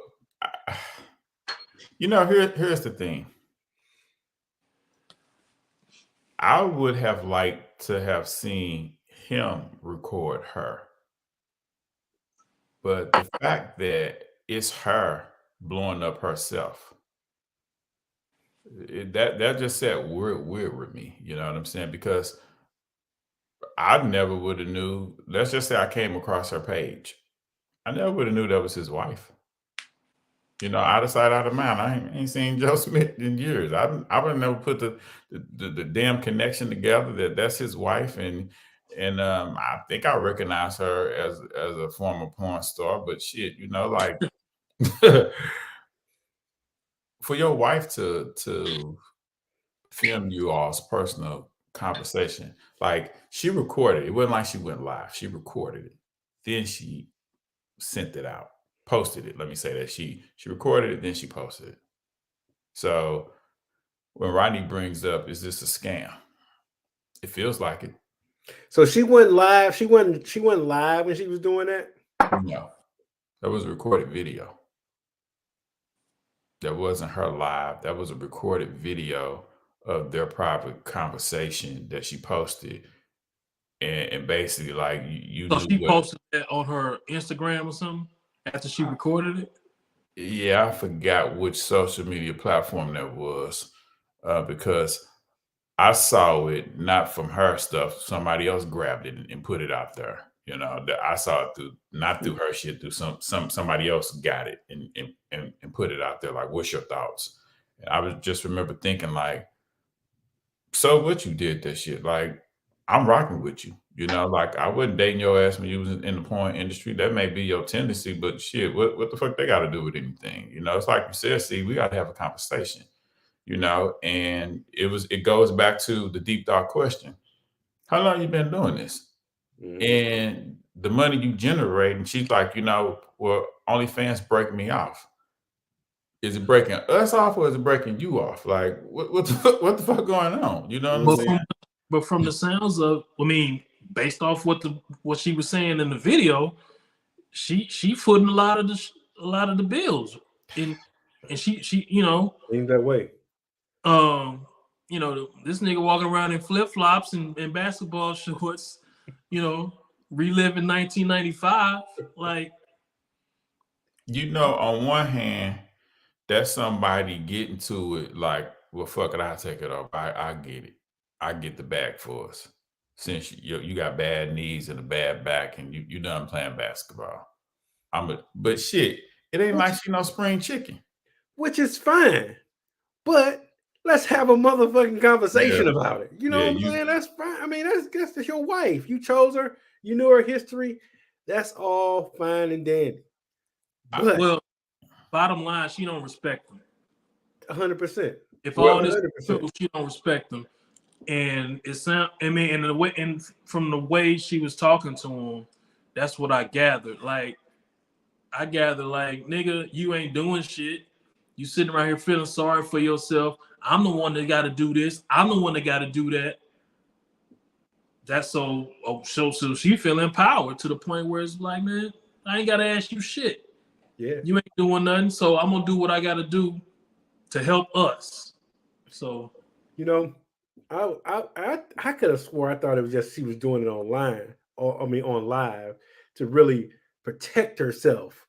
A: here's the thing. I would have liked to have seen him record her. But the fact that it's her blowing up herself, that just said weird with me. You know what I'm saying? Because I never would have knew. Let's just say I came across her page. I never would have knew that was his wife. You know, out of sight, out of mind. I ain't seen Joe Smith in years. I would have never put the damn connection together that's his wife. And I think I recognize her as a former porn star. But shit, you know, like for your wife to film you all's personal conversation, like she recorded it. It wasn't like she went live. She recorded it. Then she sent it out, posted it. Let me say that she recorded it, then she posted it. So when Rodney brings up, is this a scam? It feels like it.
B: So she went live. She went live when she was doing that.
A: No, that was a recorded video. That wasn't her live. That was a recorded video of their private conversation that she posted. And basically, like, you
D: So
A: knew
D: she posted that on her Instagram or something after she recorded it?
A: Yeah, I forgot which social media platform that was, because I saw it not from her stuff. Somebody else grabbed it and put it out there. You know, I saw it not through her shit, through somebody else got it and put it out there. Like, what's your thoughts? And I was just remember thinking, like, so what, you did that shit? Like, I'm rocking with you. You know, like, I wasn't dating your ass when you was in the porn industry. That may be your tendency, but shit, what the fuck they got to do with anything? You know, it's like you said, see, we got to have a conversation. You know, and it goes back to the deep thought question: how long you been doing this?
B: Mhm.
A: And the money you generate, and she's like, you know, well, OnlyFans breaking me off. Is it breaking us off, or is it breaking you off? Like, what the fuck going on? You know what I'm saying?
D: But from the sounds of, I mean, based off what she was saying in the video, she footing a lot of the bills, and she you know,
B: Ain't that way.
D: you know, this nigga walking around in flip flops and basketball shorts, you know, reliving 1995, like.
A: You know, on one hand, that's somebody getting to it like, well, fuck it, I'll take it off. I get it. I get the bag for us. Since you got bad knees and a bad back and you done playing basketball. But shit, it ain't like she no spring chicken.
B: Which is fine. But let's have a motherfucking conversation about it. You know what I'm saying? That's fine. I mean, that's your wife. You chose her. You knew her history. That's all fine and dandy. But,
D: well, bottom line, she don't respect them.
B: 100%.
D: If all this true, she don't respect them. And it sound, I mean, and the way, and from the way she was talking to him, that's what I gathered. Like, nigga, you ain't doing shit. You sitting around here feeling sorry for yourself. I'm the one that got to do this. I'm the one that got to do that. That's so she feel empowered to the point where it's like, man, I ain't got to ask you shit.
B: Yeah.
D: You ain't doing nothing, so I'm going to do what I got to do to help us. So,
B: you know, I could have swore I thought it was just she was doing it online, or I mean on live, to really protect herself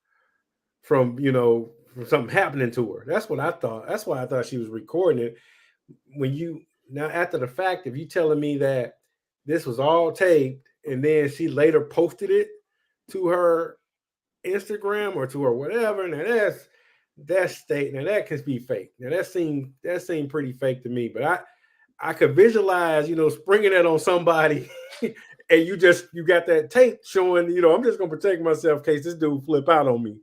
B: from, you know, from something happening to her. That's what I thought. That's why I thought she was recording it. When you now after the fact, if you telling me that this was all taped and then she later posted it to her Instagram or to her whatever, now that's state. Now that could be fake. Now that seemed pretty fake to me. But I could visualize, you know, springing that on somebody, and you got that tape showing, you know, I'm just gonna protect myself in case this dude flip out on me.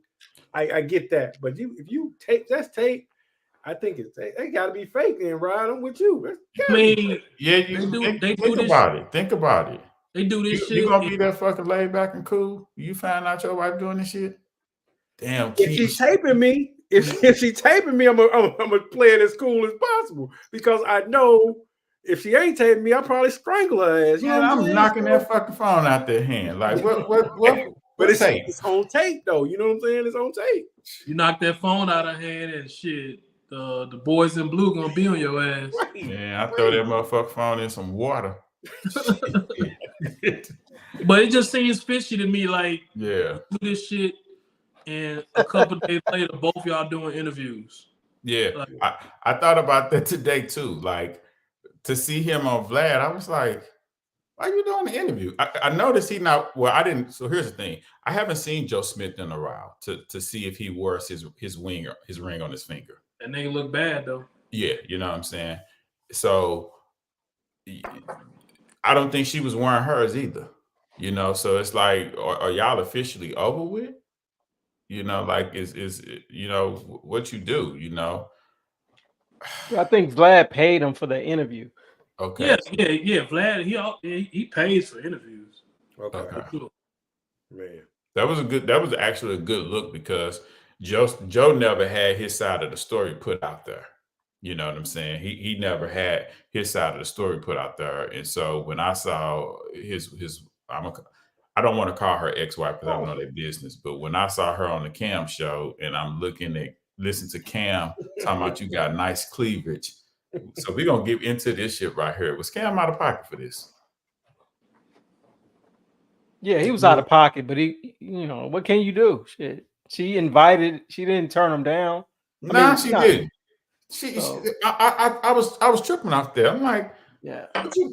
B: I get that, but if you tape, that's tape. I think they got to be fake. Then, Ryan, I'm with you.
A: I mean, yeah, think about it.
D: They do this shit.
A: You gonna be that fucking laid back and cool? You find out your wife doing this shit? Damn,
B: if she's taping me, if she's taping me, I'm gonna play it as cool as possible, because I know if she ain't taping me, I'll probably strangle her ass. You know,
A: I'm knocking that fucking phone out their hand. Like what?
B: But it's on tape though. You know what I'm saying? It's on tape.
D: You knock that phone out of her hand and shit. The boys in blue gonna be on your ass.
A: Right. Yeah, I throw that motherfucking phone in some water.
D: But it just seems fishy to me. Like,
A: yeah,
D: do this shit, and a couple of days later, both y'all doing interviews.
A: Yeah, like, I thought about that today too. Like, to see him on Vlad, I was like, why are you doing the interview? I noticed he not, well, I didn't. So here's the thing. I haven't seen Joe Smith in a while to see if he wears his ring on his finger.
D: That nigga look bad though.
A: Yeah, you know what I'm saying? So I don't think she was wearing hers either. You know, so it's like, are y'all officially over with? You know, like is you know what you do, you know?
C: I think Vlad paid him for the interview.
A: Okay.
D: Yeah. Vlad, he pays for interviews.
B: Okay. Man.
A: That was actually a good look because Joe never had his side of the story put out there. You know what I'm saying? He never had his side of the story put out there. And so when I saw I don't want to call her ex-wife because I don't know their business, but when I saw her on the Cam show and I'm listen to Cam talking about you got nice cleavage. So we're gonna get into this shit right here. Was Cam out of pocket for this?
C: Yeah, he was out of pocket, but he, what can you do? Shit. She didn't turn him down.
A: Nah, she didn't. I was tripping off there. I'm like,
C: yeah.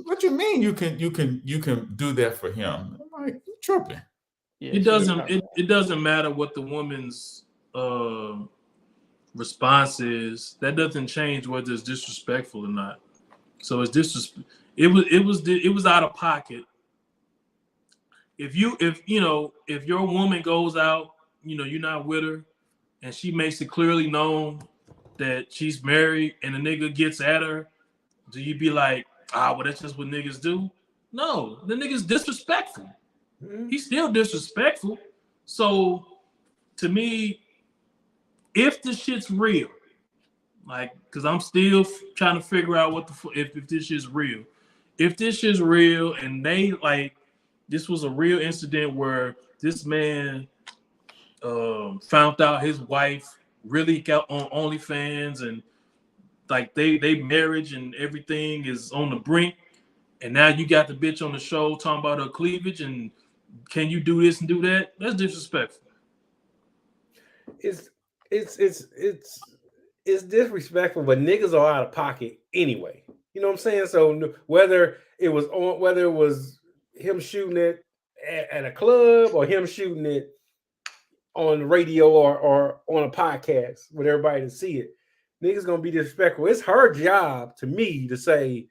A: What you mean you can do that for him? I'm like, you're tripping.
D: Yeah, it doesn't matter what the woman's response is. That doesn't change whether it's disrespectful or not. So it's disrespect. It was out of pocket. If your woman goes out, you're not with her, and she makes it clearly known that she's married, and the nigga gets at her, do you be like, well, that's just what niggas do? No, the nigga's disrespectful. He's still disrespectful. So, to me, if the shit's real, because I'm still trying to figure out if this shit's real. If this shit's real, and they this was a real incident where this man found out his wife really got on OnlyFans, and they marriage and everything is on the brink, and now you got the bitch on the show talking about her cleavage and can you do this and do that? That's disrespectful.
B: It's disrespectful, but niggas are out of pocket anyway. You know what I'm saying? So whether it was him shooting it at a club or him shooting it on the radio or on a podcast with everybody to see it, niggas gonna be disrespectful. It's her job to me to say,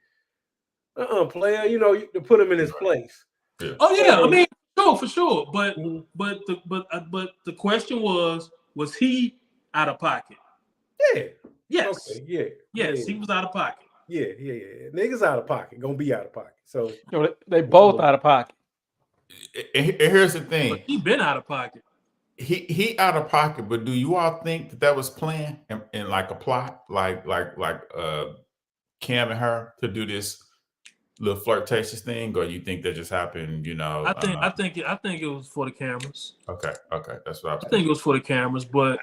B: player, to put him in his place.
A: Yeah.
D: Oh yeah, I mean, for sure. But the question was he out of pocket?
B: Yeah.
D: Yes.
B: Okay. Yeah.
D: Yes,
B: yeah.
D: He was out of pocket.
B: Yeah. Niggas out of pocket, gonna be out of pocket. So
C: they both out of pocket.
A: And here's the thing:
D: but he been out of pocket.
A: He out of pocket, but do you all think that was planned and like a plot, like Cam and her to do this little flirtatious thing, or you think that just happened?
D: I think it was for the cameras.
A: Okay, that's what
D: I think it was for the cameras, but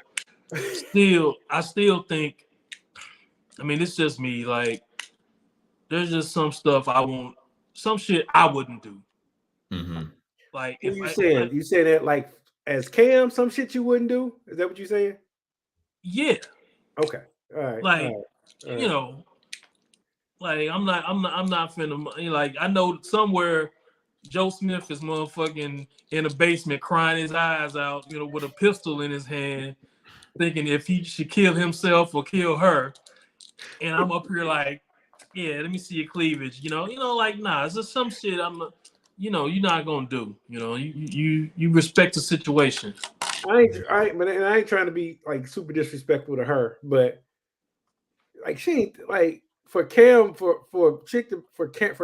D: I still think. I mean, it's just me. There's just some stuff some shit I wouldn't do.
A: Mm-hmm.
B: If you say that as Cam, some shit you wouldn't do. Is that what you're saying?
D: Yeah.
B: Okay. All right.
D: I'm not finna I know somewhere Joe Smith is motherfucking in the basement crying his eyes out, with a pistol in his hand, thinking if he should kill himself or kill her. And I'm up here yeah, let me see your cleavage. Nah, it's just some shit you're not gonna do. You respect the situation.
B: I ain't trying to be super disrespectful to her, but she ain't for Cam for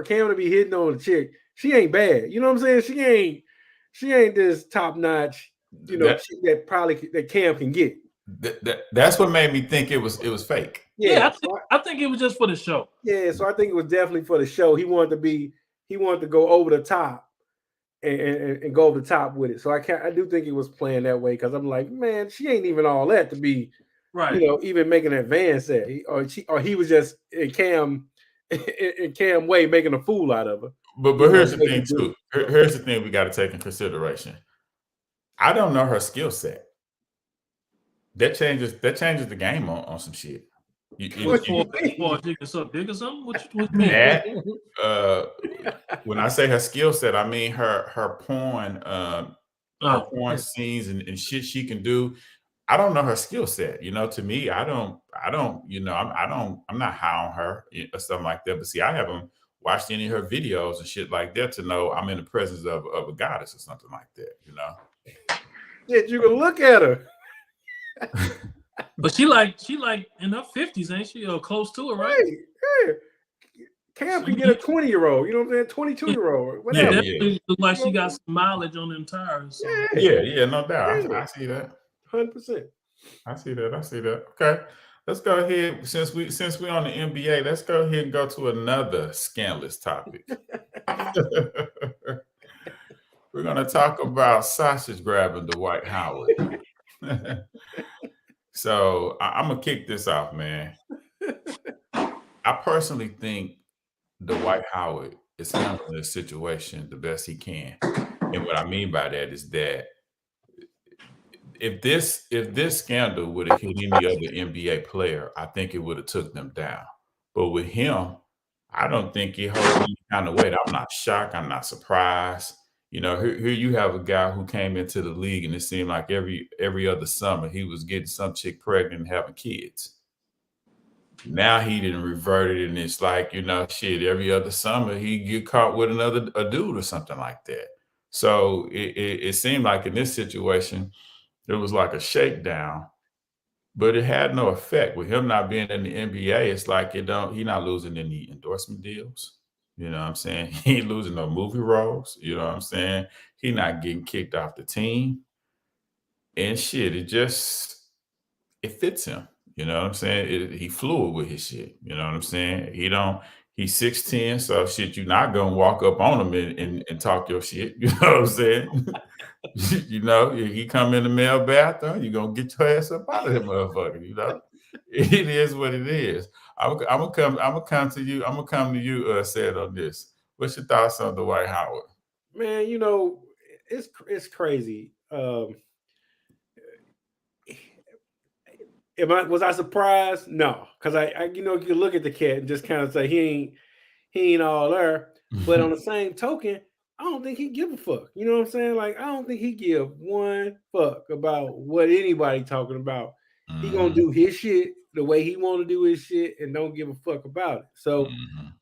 B: Cam to be hitting on a chick, she ain't bad. You know what I'm saying? She ain't this top notch, chick that Cam can get.
A: That's what made me think it was fake.
D: Yeah, I think it was just for the show.
B: Yeah, so I think it was definitely for the show. He wanted to go over the top and go over the top with it. So I do think it was planned that way, because I'm like, man, she ain't even all that to be right. Even making an advance at, or he was just in Cam way making a fool out of her.
A: But here's the thing too. Here's the thing we got to take in consideration. I don't know her skill set. That changes the game on some shit.
D: What you dick or something? What you mean?
A: That, when I say her skill set, I mean her porn, porn scenes and shit she can do. I don't know her skill set. To me, I'm not high on her or something like that. But see, I haven't watched any of her videos and shit like that to know I'm in the presence of a goddess or something like that.
B: Yeah, you can look at her.
D: But she in her 50s, ain't she? Or close to it, right?
B: Yeah. Cam can get a 20-year-old. You know what I'm saying? 22-year-old. Whatever.
A: Yeah,
D: Definitely look like she got some mileage on them tires. So.
A: Yeah, no doubt. I see that.
B: 100%.
A: I see that. Okay. Let's go ahead. Since we're on the NBA, let's go ahead and go to another scandalous topic. We're gonna talk about sausage grabbing Dwight Howard. So I'm gonna kick this off, man. I personally think Dwight Howard is handling the situation the best he can. And what I mean by that is that if this scandal would have hit any other NBA player, I think it would have took them down. But with him, I don't think he holds any kind of weight. I'm not shocked. I'm not surprised. You know, here you have a guy who came into the league, and it seemed like every other summer he was getting some chick pregnant and having kids. Now he didn't revert it, and it's like, you know, shit, every other summer he get caught with a dude or something like that. So it seemed like in this situation, it was like a shakedown, but it had no effect. With him not being in the NBA, it's like he's not losing any endorsement deals. You know what I'm saying? He ain't losing no movie roles. You know what I'm saying? He not getting kicked off the team. And shit, it fits him. You know what I'm saying? He fluid with his shit. You know what I'm saying? He's 6'10", so shit, you're not gonna walk up on him and talk your shit. You know what I'm saying? You know, if he come in the male bathroom, you're gonna get your ass up out of that motherfucker. You know, it is what it is. I'm gonna come to you, Seth, on this. What's your thoughts on Dwight Howard?
B: Man, you know, it's crazy. Was I surprised? No, because I you know, you can look at the cat and just kind of say he ain't all there. But on the same token, I don't think he give a fuck. You know what I'm saying? Like, I don't think he give one fuck about what anybody talking about. He gonna do his shit the way he want to do his shit and don't give a fuck about it. So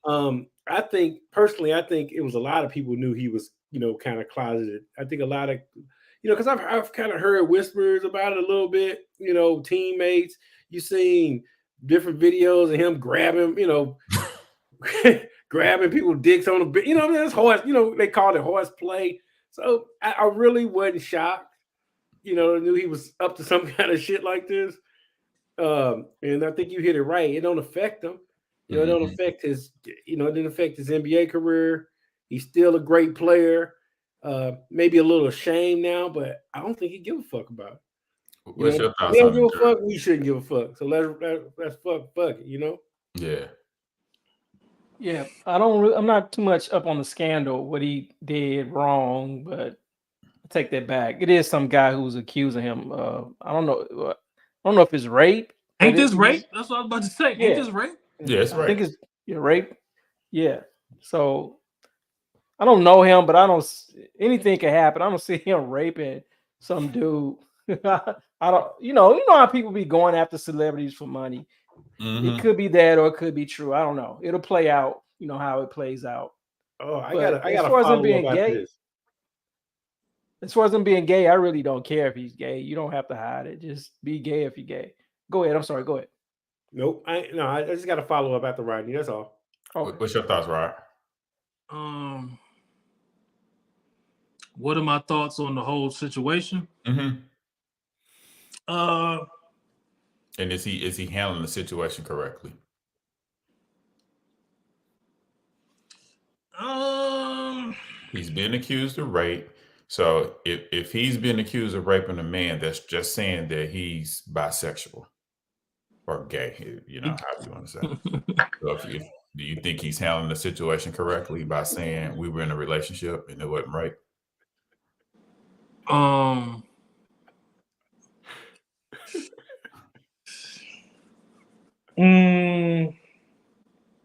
B: I think personally, it was a lot of people knew he was, you know, kind of closeted. I think a lot of, you know, because I've kind of heard whispers about it a little bit, you know, teammates. You seen different videos of him grabbing, you know, grabbing people's dicks on the bed. You know, that's horse, you know, they called it horse play. So I really wasn't shocked. You know, I knew he was up to some kind of shit like this. And I think you hit it right. It don't affect him. You know, it don't affect his, you know, it didn't affect his NBA career. He's still a great player. Maybe a little ashamed now, but I don't think he give a fuck about it.
A: What's your thoughts
B: we don't
A: on
B: give a
A: it,
B: fuck. We shouldn't give a fuck. So let's fuck it. You know?
C: Yeah. I'm not too much up on the scandal, what he did wrong, but I take that back. It is some guy who's accusing him. I don't know if it's rape.
D: Ain't this rape? That's what I was about to say.
C: Yeah.
D: Ain't this rape?
A: Yeah, it's rape.
C: I think it's rape. Yeah. So I don't know him, but anything can happen. I don't see him raping some dude. I don't, you know how people be going after celebrities for money. It could be that or it could be true. I don't know. It'll play out, you know, how it plays out.
B: Oh, I gotta
C: follow
B: follow
C: being
B: up
C: gay.
B: this.
C: As far as him being gay, I really don't care if he's gay. You don't have to hide it. Just be gay if you're gay. Go ahead. I'm sorry. Go ahead.
B: Nope. I just got to follow up after Rodney. That's all.
C: Okay.
A: What's your thoughts, Rod?
D: What are my thoughts on the whole situation?
A: And is he handling the situation correctly? He's been accused of rape. So if he's been accused of raping a man, that's just saying that he's bisexual or gay, you know, how you want to say. So do you think he's handling the situation correctly by saying we were in a relationship and it wasn't rape?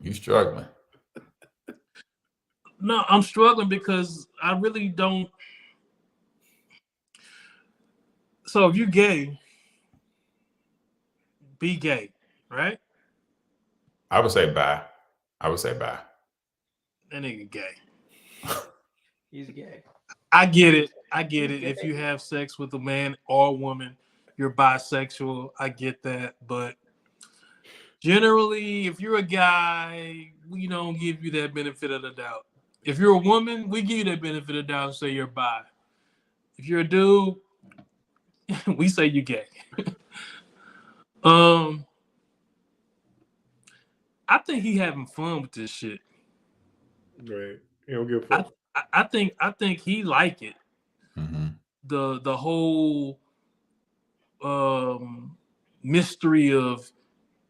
A: You struggling?
D: No, I'm struggling because I really don't. So if you're gay, be gay, right?
A: I would say bye.
D: That nigga gay.
C: He's gay.
D: I get it. If you have sex with a man or a woman, you're bisexual. I get that. But Generally, if you're a guy, we don't give you that benefit of the doubt. If you're a woman, we give you that benefit of the doubt and say you're bi. If you're a dude, we say you gay. I think he having fun with this shit.
B: Right. He don't give a fuck.
D: I think he like it.
A: Mm-hmm.
D: The whole mystery of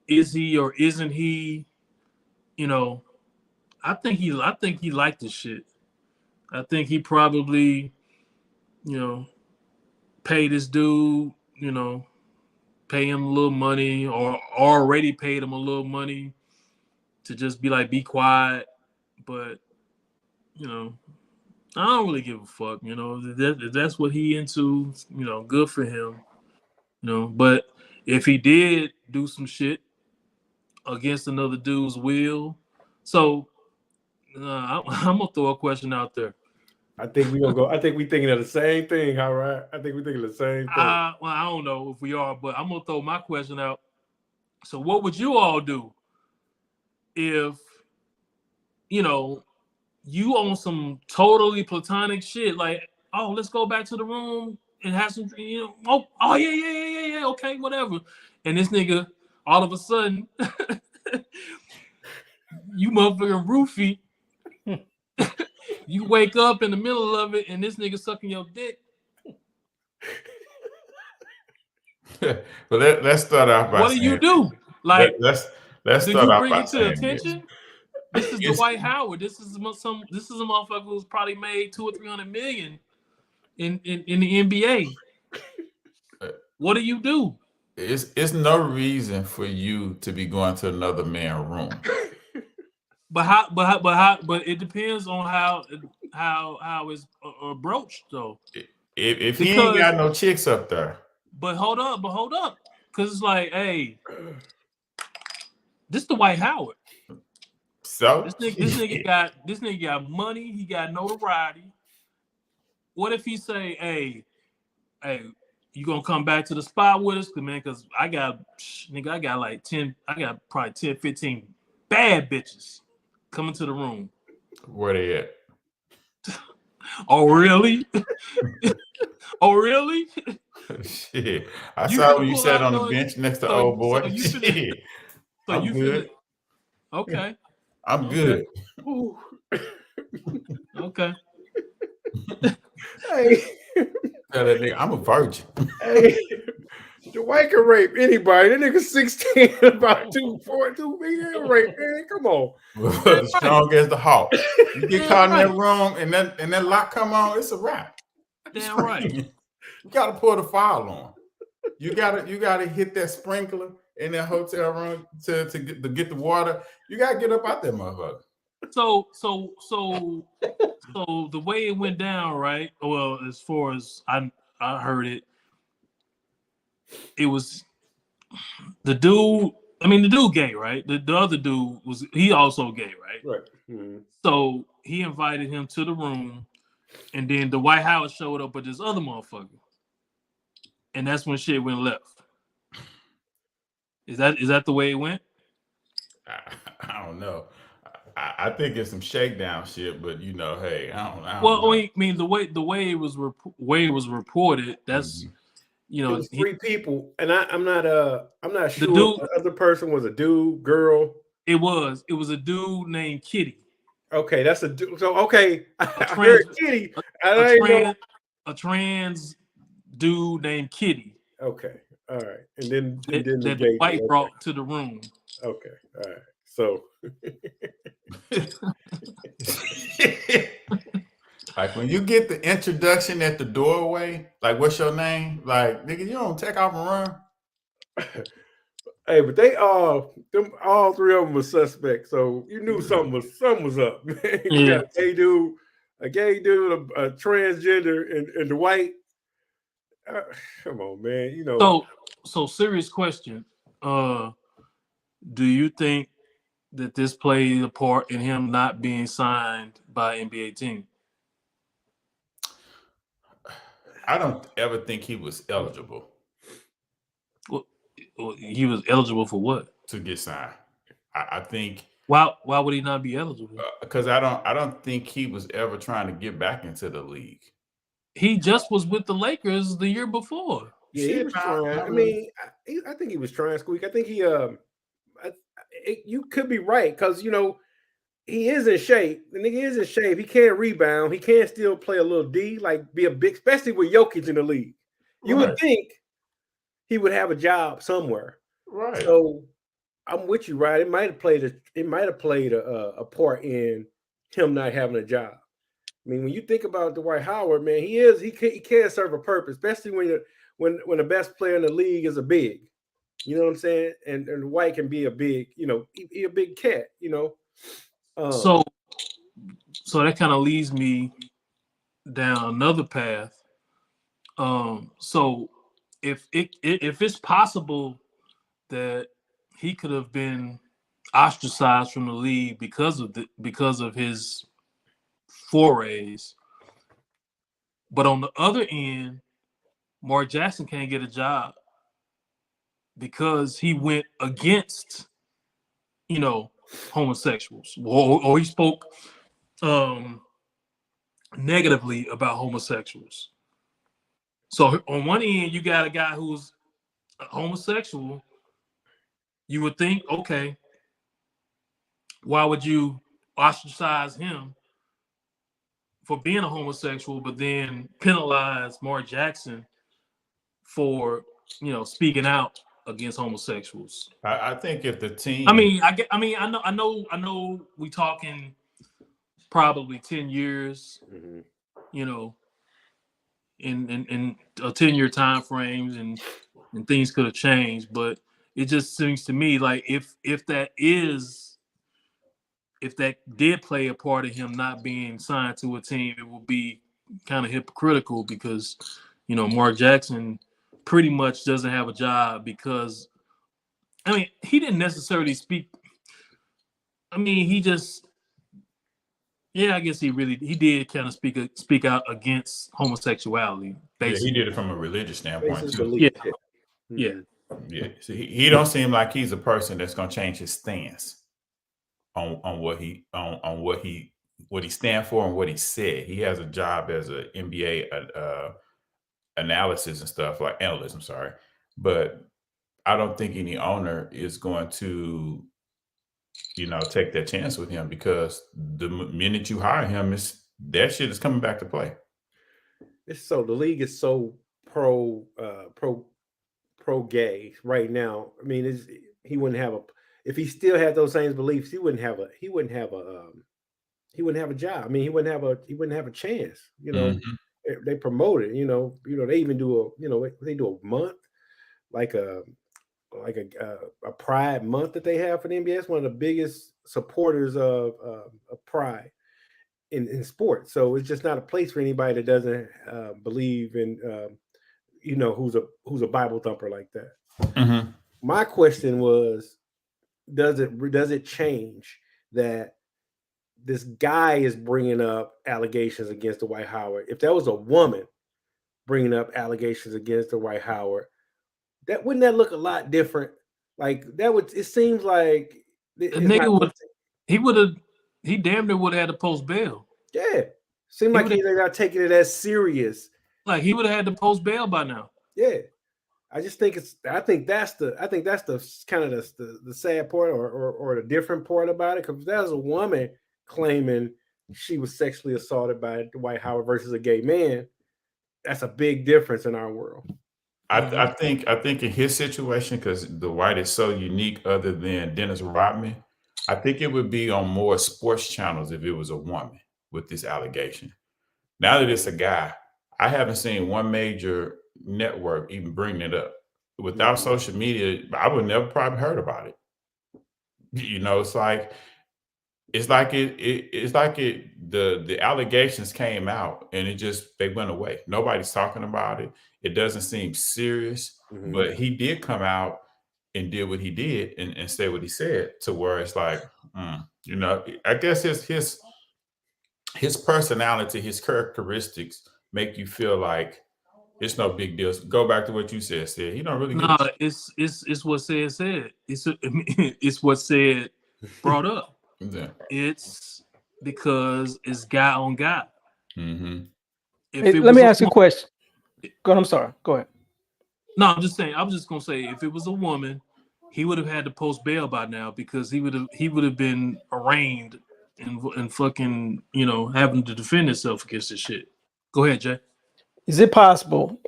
D: is he or isn't he, you know, I think he liked this shit. I think he probably, you know, pay this dude, you know, pay him a little money or already paid him a little money to just be like, be quiet. But, you know, I don't really give a fuck, you know, if that's what he into, you know, good for him, you know. But if he did do some shit against another dude's will, so I'm gonna throw a question out there.
B: I think we gonna go. I think we thinking of the same thing, all right? I think we thinking of the same thing.
D: Well, I don't know if we are, but I'm gonna throw my question out. So, what would you all do if, you know, you on some totally platonic shit? Like, oh, let's go back to the room and have some, you know, oh yeah, okay, whatever. And this nigga, all of a sudden, you motherfucking roofie. You wake up in the middle of it, and this nigga sucking your dick.
A: But let's start off by
D: what do you do? Like,
A: let's
D: do
A: start
D: you
A: off
D: bring
A: by
D: it to
A: saying
D: attention? This is Dwight Howard. This is a motherfucker who's probably made 200 or 300 million in the NBA. What do you do?
A: It's no reason for you to be going to another man's room.
D: But it depends on how it's broached though.
A: If he ain't got no chicks up there.
D: But hold up, because it's like, hey, this Dwight Howard.
A: So
D: this nigga got money. He got notoriety. What if he say, hey, you gonna come back to the spot with us, man? Because I got like 10. I got probably 10, 15 bad bitches coming to the room.
A: Where they at?
D: Oh really? Oh really?
A: Shit, I saw when you sat on the bench next to old boy. I'm good.
D: Okay.
A: I'm good.
D: Okay.
B: Hey,
A: Tell that nigga, I'm a virgin.
B: hey, Dwight can rape anybody. That nigga 16, about 242. He can rape, man. Come on.
A: Strong as the hawk. You get caught in that room and that lock come on, it's a wrap.
D: Damn right.
A: You gotta pull the foul on. You gotta hit that sprinkler in that hotel room to get the water. You gotta get up out there, motherfucker.
D: So the way it went down, right? Well, as far as I heard it, it was the dude. I mean, the dude gay, right? The other dude he also gay, right?
B: Right. Mm-hmm.
D: So he invited him to the room, and then Dwight Howard showed up with this other motherfucker, and that's when shit went left. Is that the way it went?
A: I don't know. I think it's some shakedown shit, but you know, hey, I don't
D: Well,
A: know.
D: I mean, the way it was reported, that's you know,
B: it was 3 people, and I'm not sure.
D: dude,
B: the other person was a dude, girl.
D: It was a dude named Kitty.
B: Okay, that's a dude. So okay, I heard Kitty.
D: A trans dude named Kitty.
B: Okay, all right, and then
D: that the white brought to the room.
B: Okay, all right. So,
A: like when you get the introduction at the doorway, like what's your name? Like nigga, you don't take off and run.
B: Hey, but they all 3 of them were suspects, so you knew something was up. Man. You got a gay dude, a transgender, and the white. Come on, man. You know.
C: So serious question. Do you think that this played a part in him not being signed by an NBA team?
A: I don't ever think he was eligible.
C: Well, he was eligible for what?
A: to get signed. I think
D: Why would he not be eligible?
A: because I don't think he was ever trying to get back into the league.
D: He just was with the Lakers the year before.
B: Yeah, he was trying. I mean, I think he was trying, Squeak. I think he you could be right because he is in shape. The nigga is in shape. He can rebound. He can still play a little D, like be a big, especially with Jokic in the league. You would think he would have a job somewhere.
A: Right.
B: So I'm with you, right? It might have played a part in him not having a job. I mean, when you think about Dwight Howard, man, he can serve a purpose, especially when the best player in the league is a big. You know what I'm saying? And Dwight can be a big, he a big cat,
D: So that kind of leads me down another path. So if it's possible that he could have been ostracized from the league because of his forays, but on the other end, Mark Jackson can't get a job because he went against, homosexuals, or he spoke negatively about homosexuals. So on one end, you got a guy who's a homosexual. You would think, okay, why would you ostracize him for being a homosexual, but then penalize Mark Jackson for, speaking out against homosexuals?
A: I think if the team,
D: I know we talking probably 10 years, in a 10-year time frames, and things could have changed, but it just seems to me like if that did play a part of him not being signed to a team, it would be kind of hypocritical because, Mark Jackson pretty much doesn't have a job because, he didn't necessarily speak. He just, I guess he did kind of speak out against homosexuality. Basically.
A: Yeah, he did it from a religious standpoint too.
D: Yeah.
A: So he don't seem like he's a person that's gonna change his stance on what he stands for and what he said. He has a job as an NBA analysis and stuff, like analyst. I'm sorry, but I don't think any owner is going to, take that chance with him because the minute you hire him, that shit is coming back to play.
B: The league is so pro gay right now. He wouldn't have if he still had those same beliefs, he wouldn't have a job. He wouldn't have a chance. They promote it. They even do they do a month, like a Pride month that they have for the NBA. It's one of the biggest supporters of Pride in sports. So it's just not a place for anybody that doesn't believe in who's a Bible thumper like that.
A: Mm-hmm.
B: My question was, does it change that this guy is bringing up allegations against Dwight Howard? If that was a woman bringing up allegations against Dwight Howard, wouldn't that look a lot different? Like it seems like
D: he damn near would have had to post bail.
B: Yeah, seemed like they're not taking it as serious.
D: Like he would have had to post bail by now.
B: Yeah, I think that's the kind of the sad part or the different part about it, because there's a woman claiming she was sexually assaulted by Dwight Howard versus a gay man. That's a big difference in our world.
A: I think in his situation, because Dwight is so unique, other than Dennis Rodman, I think it would be on more sports channels if it was a woman with this allegation. Now that it's a guy, I haven't seen one major network even bring it up. Without social media, I would never probably heard about it. It's like the allegations came out and they went away. Nobody's talking about it. It doesn't seem serious, but he did come out and did what he did and say what he said, to where it's like, I guess his personality, his characteristics make you feel like It's no big deal. Go back to what you said. He don't really.
D: No, it's what said. It's what said brought up.
A: Yeah.
D: It's because it's guy on guy.
A: Mm-hmm.
C: Hey, let me ask you a question. Go ahead. I'm sorry. Go ahead.
D: No, I'm just saying. I was just gonna say, if it was a woman, he would have had to post bail by now because he would have been arraigned and fucking having to defend himself against this shit. Go ahead, Jay.
C: Is it possible,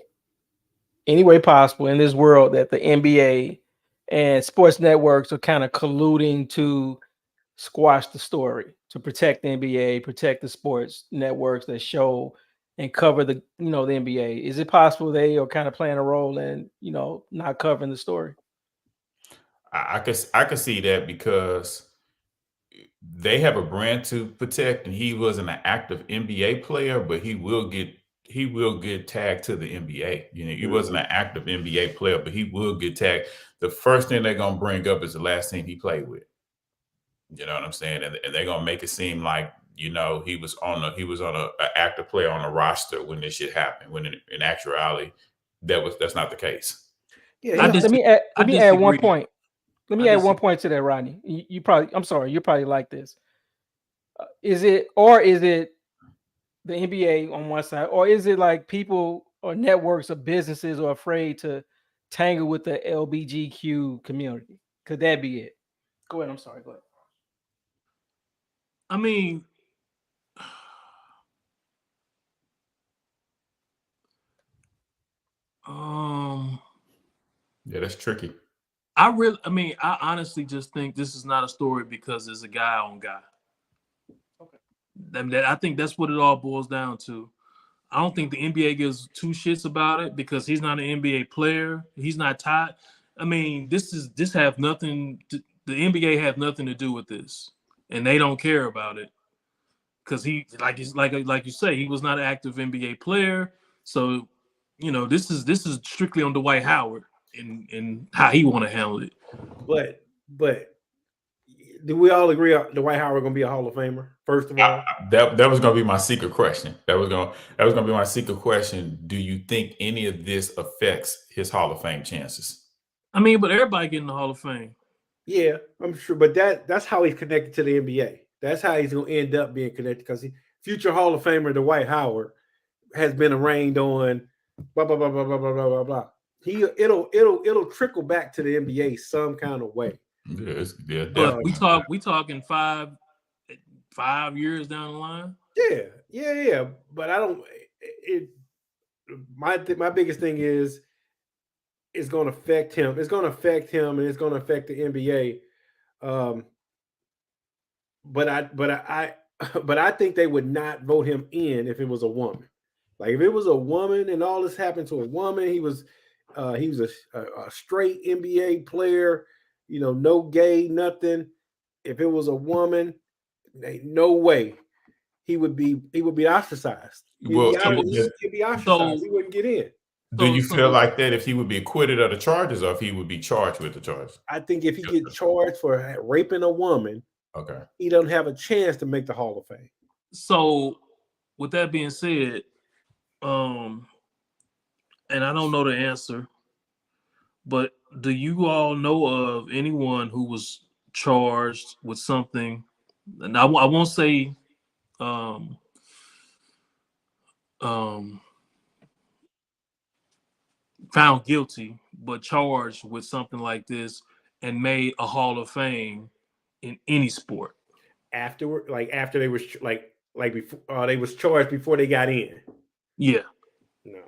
C: any way possible, in this world that the NBA and sports networks are kind of colluding to squash the story, to protect the NBA, protect the sports networks that show and cover the the NBA? Is it possible they are kind of playing a role in not covering the story?
A: I could see that because they have a brand to protect, and he wasn't an active NBA player, but he will get tagged to the NBA. He wasn't an active NBA player, but he will get tagged. The first thing they're gonna bring up is the last team he played with. You know what I'm saying? And they're gonna make it seem like he was on a active player on the roster when this shit happened. When in actuality, that's not the case.
B: Yeah,
C: let me add one point. Let me add one point to that, Rodney. You probably like this. Is it the NBA on one side, or is it like people or networks or businesses are afraid to tangle with the LGBTQ community? Could that be it? Go ahead. I'm sorry. Go ahead.
D: I mean,
A: yeah, that's tricky.
D: I honestly just think this is not a story because it's a guy on guy. Okay. I think that's what it all boils down to. I don't think the NBA gives two shits about it because he's not an NBA player. He's not tied. I mean, the NBA have nothing to do with this, and they don't care about it because he, like you say, he was not an active NBA player. So, this is strictly on Dwight Howard and how he want to handle it.
B: But do we all agree Dwight Howard going to be a Hall of Famer? First of all,
A: that was going to be my secret question. That was going to be my secret question. Do you think any of this affects his Hall of Fame chances?
D: I mean, but everybody getting the Hall of Fame.
B: Yeah, I'm sure. But that's how he's connected to the NBA. That's how he's going to end up being connected because future Hall of Famer Dwight Howard has been arraigned on blah blah blah blah blah blah blah blah. It'll trickle back to the NBA some kind of way.
A: Yeah,
D: but we talking 5 years down the line.
B: Yeah. But I don't. My biggest thing is it's going to affect him. It's going to affect him, and it's going to affect the NBA. But I think they would not vote him in if it was a woman. Like if it was a woman and all this happened to a woman, he was a straight NBA player, no gay, nothing. If it was a woman, ain't no way he would be ostracized. He'd be ostracized. He wouldn't get in.
A: Do you feel like that if he would be acquitted of the charges or if he would be charged with the charges?
B: I think if he gets charged for raping a woman,
A: okay,
B: he doesn't have a chance to make the Hall of Fame.
D: So, with that being said, and I don't know the answer, but do you all know of anyone who was charged with something? And I won't say found guilty, but charged with something like this and made a Hall of Fame in any sport.
B: After they was before they was charged before they got in.
D: Yeah.
B: No.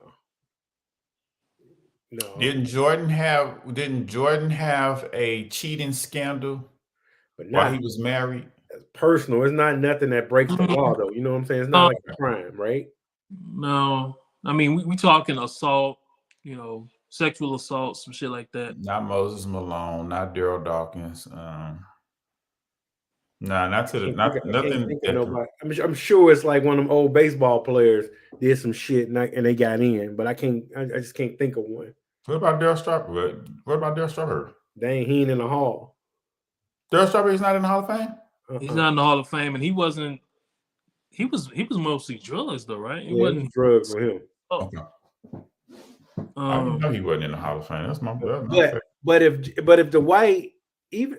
A: Didn't Jordan have a cheating scandal while he was married?
B: It's personal. It's not nothing that breaks the law, though. You know what I'm saying? It's not like a crime, right?
D: No. I mean, we talking assault, sexual assault, some shit like that.
A: Not Moses Malone, not Daryl Dawkins. Nothing.
B: I'm sure it's like one of them old baseball players did some shit and they got in, but I just can't think of one.
A: What about Daryl Strawberry?
B: He ain't in the Hall.
A: Daryl Strawberry's not in the Hall of Fame?
D: He's not in the Hall of Fame, and he wasn't. He was mostly drugs, though, right? It
B: wasn't drugs for him.
D: Oh.
A: I didn't know he wasn't in the Hall of Fame. That's my brother.
B: But if Dwight, even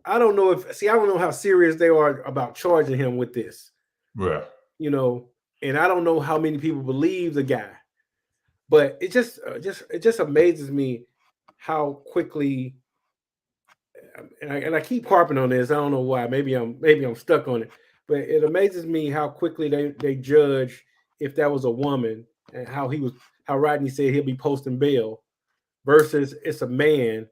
B: I don't know I don't know how serious they are about charging him with this.
A: Yeah.
B: You know, and I don't know how many people believe the guy. But it just amazes me how quickly, and I keep harping on this. I don't know why. Maybe I'm stuck on it. But it amazes me how quickly they judge if that was a woman and how Rodney said he'll be posting bail versus it's a man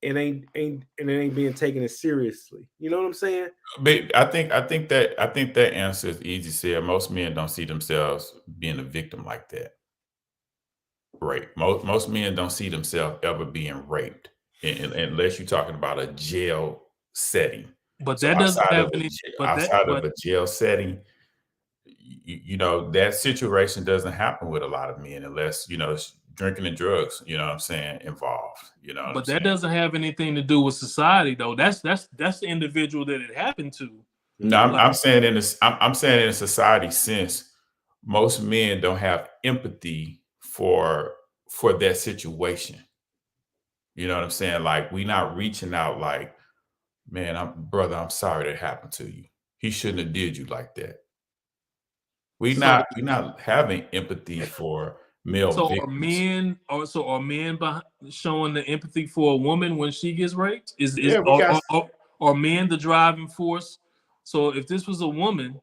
B: and it ain't being taken as seriously. You know what I'm saying?
A: But I think that answer is easy said. Most men don't see themselves being a victim like that. Right. Most men don't see themselves ever being raped unless you're talking about a jail setting.
D: But that doesn't have any.
A: Outside of a jail setting, you know, that situation doesn't happen with a lot of men unless, you know, it's drinking and drugs, you know what I'm saying, involved. You know,
D: but that doesn't have anything to do with society, though. That's the individual that it happened to.
A: No, I'm saying in a society sense, most men don't have empathy for that situation. You know what I'm saying? Like, we not reaching out like, man, I'm sorry that happened to you. He shouldn't have did you like that. We're not having empathy for male victims.
D: Are men showing the empathy for a woman when she gets raped? Are men the driving force? So if this was a woman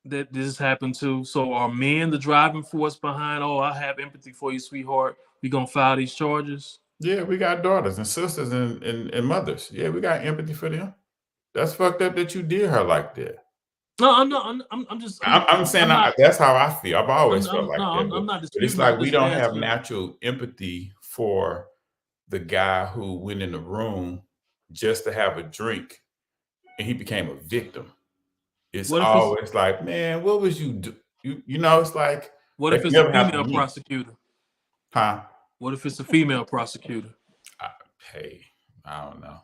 D: that this happened to, so are men the driving force behind, oh, I have empathy for you, sweetheart, we gonna file these charges?
A: Yeah, we got daughters and sisters and mothers. Yeah, we got empathy for them. That's fucked up that you did her like that.
D: No, I'm not. I'm
A: saying that's how I feel. I've always felt like that.
D: I'm not disputing.
A: But it's like we don't have natural empathy for the guy who went in the room just to have a drink and he became a victim. It's always like, man, what was you do? You know, it's like,
D: what if it's a female prosecutor?
A: Huh?
D: What if it's a female prosecutor?
A: Hey, I don't know.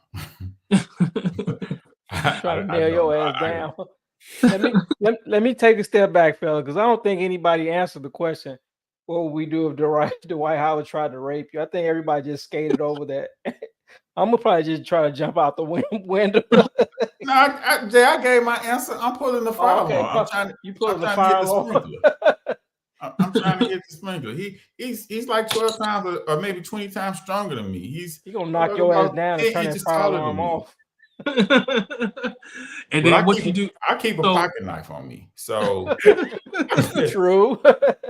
C: Trying to nail your ass down. Let me take a step back, fella, because I don't think anybody answered the question. What would we do if Dwight Howard tried to rape you? I think everybody just skated over that. I'm gonna probably just try to jump out the window.
A: No, Jay, I gave my answer. I'm pulling the fire alarm. I'm trying to hit the sprinkler. I'm trying to hit the sprinkler. He's like 12 times or maybe 20 times stronger than me. He's
C: gonna knock your ass down and turn that fire alarm off.
D: And then what you do?
A: I keep a pocket knife on me, so
C: true.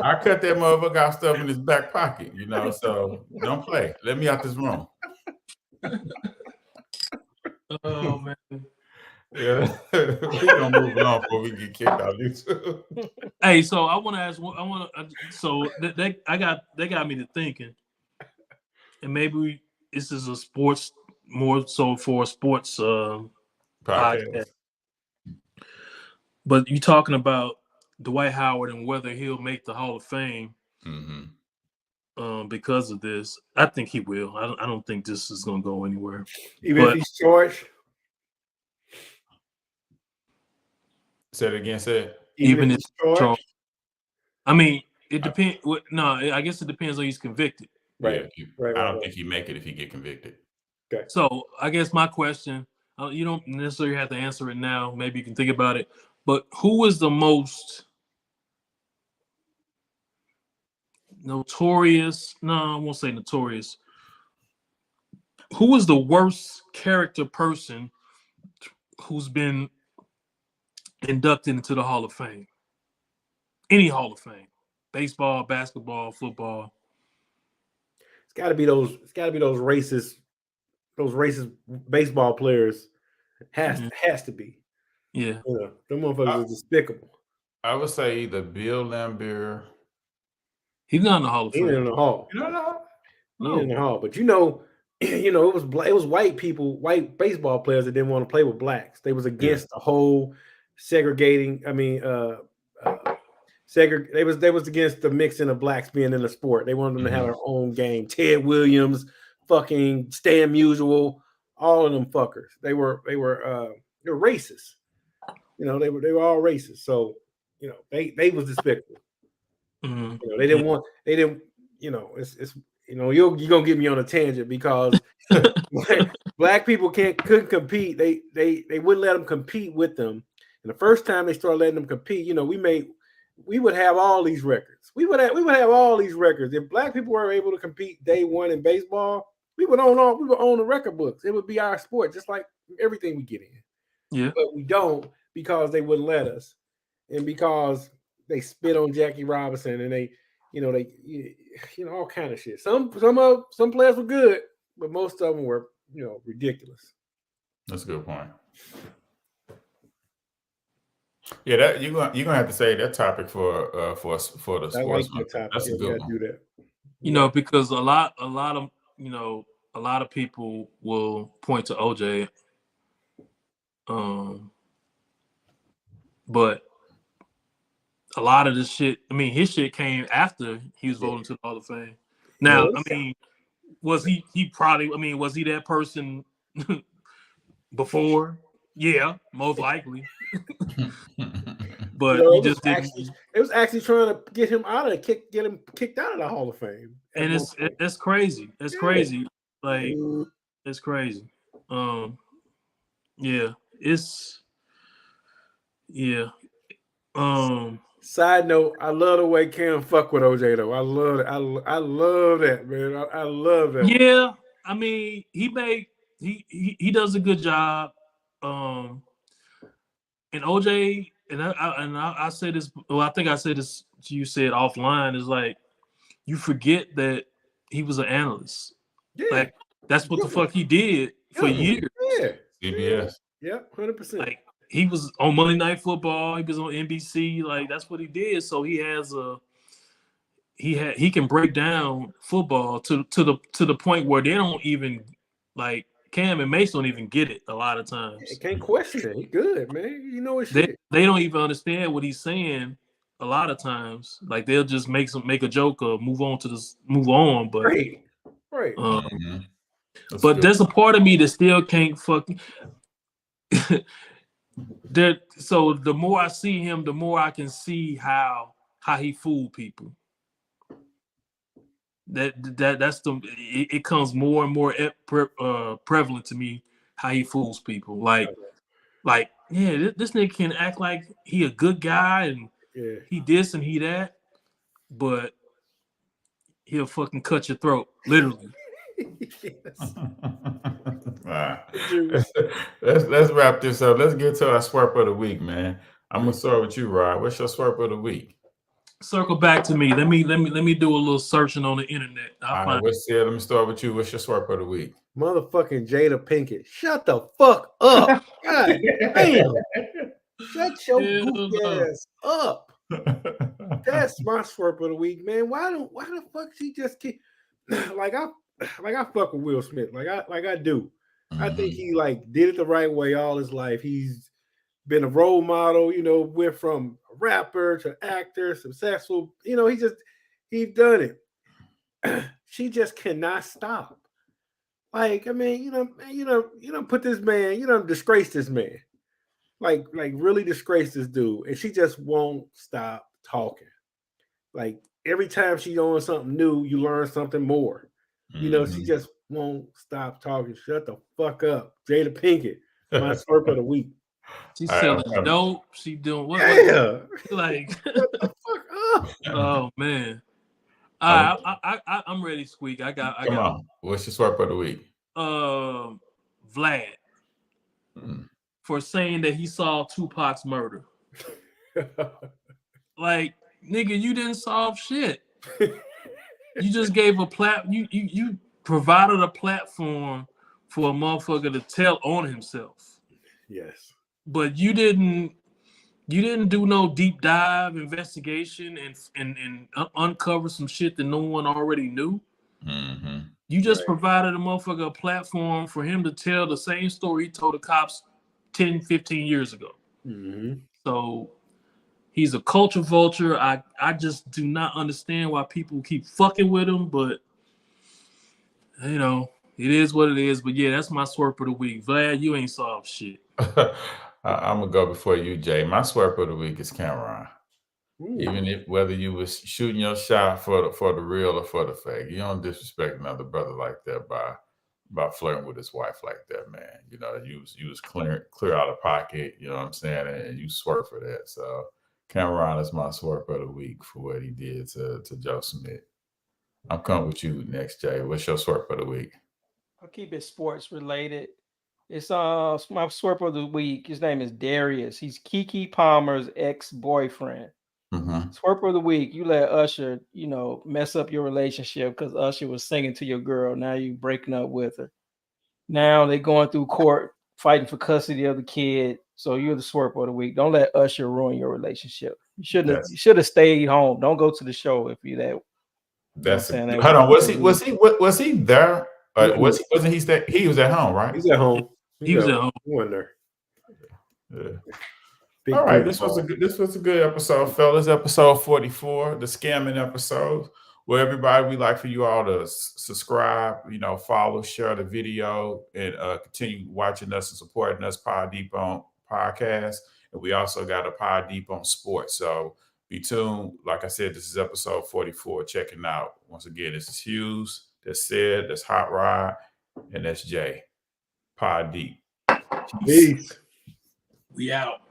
A: I cut that motherfucker out, stuff in his back pocket, you know. So don't play. Let me out this room.
D: Oh man.
A: Yeah, we're gonna move on before we get kicked out of YouTube.
D: Hey, so I want to ask. So they got me to thinking, and maybe this is a sports, more so for a sports podcast. But you talking about Dwight Howard and whether he'll make the Hall of Fame because of this. I think he will. I don't think this is going to go anywhere.
B: Even if he's charged?
A: Say it again, say
D: Even if he's charged? I mean, it depends. No, I guess it depends on he's convicted.
A: Right. I don't think he make it if he get convicted.
B: Okay.
D: So I guess my question, you don't necessarily have to answer it now. Maybe you can think about it. But who is the most notorious? No, I won't say notorious. Who is the worst character person who's been inducted into the Hall of Fame? Any Hall of Fame. Baseball, basketball, football.
B: It's gotta be those racist baseball players. Has to be.
D: Yeah.
B: Them motherfuckers are despicable.
A: I would say either Bill Laimbeer.
D: He's not in the Hall of Fame.
B: He's in the Hall.
A: You don't know?
B: He's in the Hall. But it was white people, white baseball players that didn't want to play with blacks. They was against the whole segregating. I mean, they was against the mixing of blacks being in the sport. They wanted them to have their own game. Ted Williams, fucking Stan Musial, all of them fuckers. They were racist. They were all racist. So they was despicable.
D: Mm-hmm.
B: They didn't it's you're gonna get me on a tangent because black people couldn't compete. They wouldn't let them compete with them. And the first time they started letting them compete, we would have all these records. We would have all these records. If black people were able to compete day one in baseball, we would own the record books. It would be our sport, just like everything we get in.
D: Yeah.
B: But we don't because they wouldn't let us. And because they spit on Jackie Robinson and they all kind of shit. Some players were good, but most of them were, ridiculous.
A: That's a good point. Yeah, that you're gonna have to say that topic for the sports.
B: I like that topic.
A: That's a good one.
B: Do that.
D: Because a lot of people will point to OJ, but a lot of this shit. I mean, his shit came after he was voted to the Hall of Fame. Now, I mean, was he probably? I mean, was he that person before? Yeah, most likely. But he just didn't.
B: It was actually trying to get him get him kicked out of the Hall of Fame.
D: And it's crazy. It's crazy. Like it's crazy.
B: Side note, I love the way Cam fuck with OJ though. I love it. I love that, man. I love that.
D: Yeah, I mean, he does a good job. And OJ, and I say this. Well, I think I said this. You said offline is like you forget that he was an analyst. Yeah. Like that's what the fuck he did for years.
B: Yeah,
A: CBS.
B: Yeah, 100%.
D: Like he was on Monday Night Football. He was on NBC. Like that's what he did. So he has he can break down football to the point where they don't even like Cam and Mace don't even get it a lot of times.
B: They can't question it. He good, man. You know his
D: shit. They don't even understand what he's saying a lot of times. Like they'll just make a joke or move on. But
B: right.
D: But there's a part of me that still can't fucking. So the more I see him, the more I can see how he fooled people. It comes more and more prevalent to me how he fools people. Like this nigga can act like he a good guy and he this and he that, but he'll fucking cut your throat, literally.
A: Let's wrap this up. Let's get to our Swerp of the week, man. I'm gonna start with you, Rod. What's your Swerp of the week?
D: Circle back to me. Let me do a little searching on the internet.
A: Let me start with you. What's your Swerp of the week?
B: Motherfucking Jada Pinkett. Shut the fuck up. God damn. Shut your goofy ass up. That's my Swerp of the week, man. Why the fuck she just keep like I fuck with Will Smith. Like I do. Mm-hmm. I think he did it the right way all his life. He's been a role model, went from a rapper to actor, successful. He's done it. She just cannot stop. Like, I mean, put this man, disgrace this man. Like really disgrace this dude. And she just won't stop talking. Like every time she's on something new, you learn something more. Mm-hmm. She just won't stop talking. Shut the fuck up. Jada Pinkett, my Swerp of the week.
D: She's selling dope. She doing what?
B: Yeah.
D: Like,
B: shut the fuck up.
D: Oh man. I'm ready, Squeak. Come
A: on. What's your Swerp of the week?
D: Vlad. For saying that he solved Tupac's murder. Like, nigga, you didn't solve shit. You just gave you provided a platform for a motherfucker to tell on himself.
B: Yes.
D: But you didn't do no deep dive investigation and uncover some shit that no one already knew.
A: Mm-hmm.
D: You just provided a motherfucker a platform for him to tell the same story he told the cops 10, 15 years ago.
B: Mm-hmm.
D: So he's a culture vulture. I just do not understand why people keep fucking with him, but it is what it is. But yeah, that's my Swerp of the week. Vlad, you ain't solved shit.
A: I'm gonna go before you, Jay. My Swerp of the week is Camron.
B: Ooh.
A: Even if whether you was shooting your shot for the real or for the fake, you don't disrespect another brother like that by flirting with his wife like that, man. You know, you was clear out of pocket, you know what I'm saying, and you swerve for that. So Camron is my swerve of the week for what he did to Joe Smith. I'm coming with you next, Jay. What's your swerve of the week?
C: I'll keep it sports related. It's my swerve of the week. His name is Darius. He's Keke Palmer's ex-boyfriend.
A: Mm-hmm.
C: Swerve of the week. You let Usher, mess up your relationship because Usher was singing to your girl. Now you breaking up with her. Now they going through court fighting for custody of the kid. So you're the swerve of the week. Don't let Usher ruin your relationship. You should have stayed home. Don't go to the show if you that.
A: That's hold on. Was he there? Wasn't he? He was at home, right?
B: He's at home.
D: He was at home.
B: He wasn't there.
A: Yeah. All right, this was a good episode, fellas. Episode 44, the scamming episode. Well, everybody, we like for you all to subscribe, follow, share the video, and continue watching us and supporting us. Pod Deep on podcast, and we also got a Pod Deep on sports. So be tuned. Like I said, this is episode 44. Checking out once again. This is Hughes. That's Sid. That's Hot Rod, and that's Jay. Pod Deep.
B: Peace.
D: We out.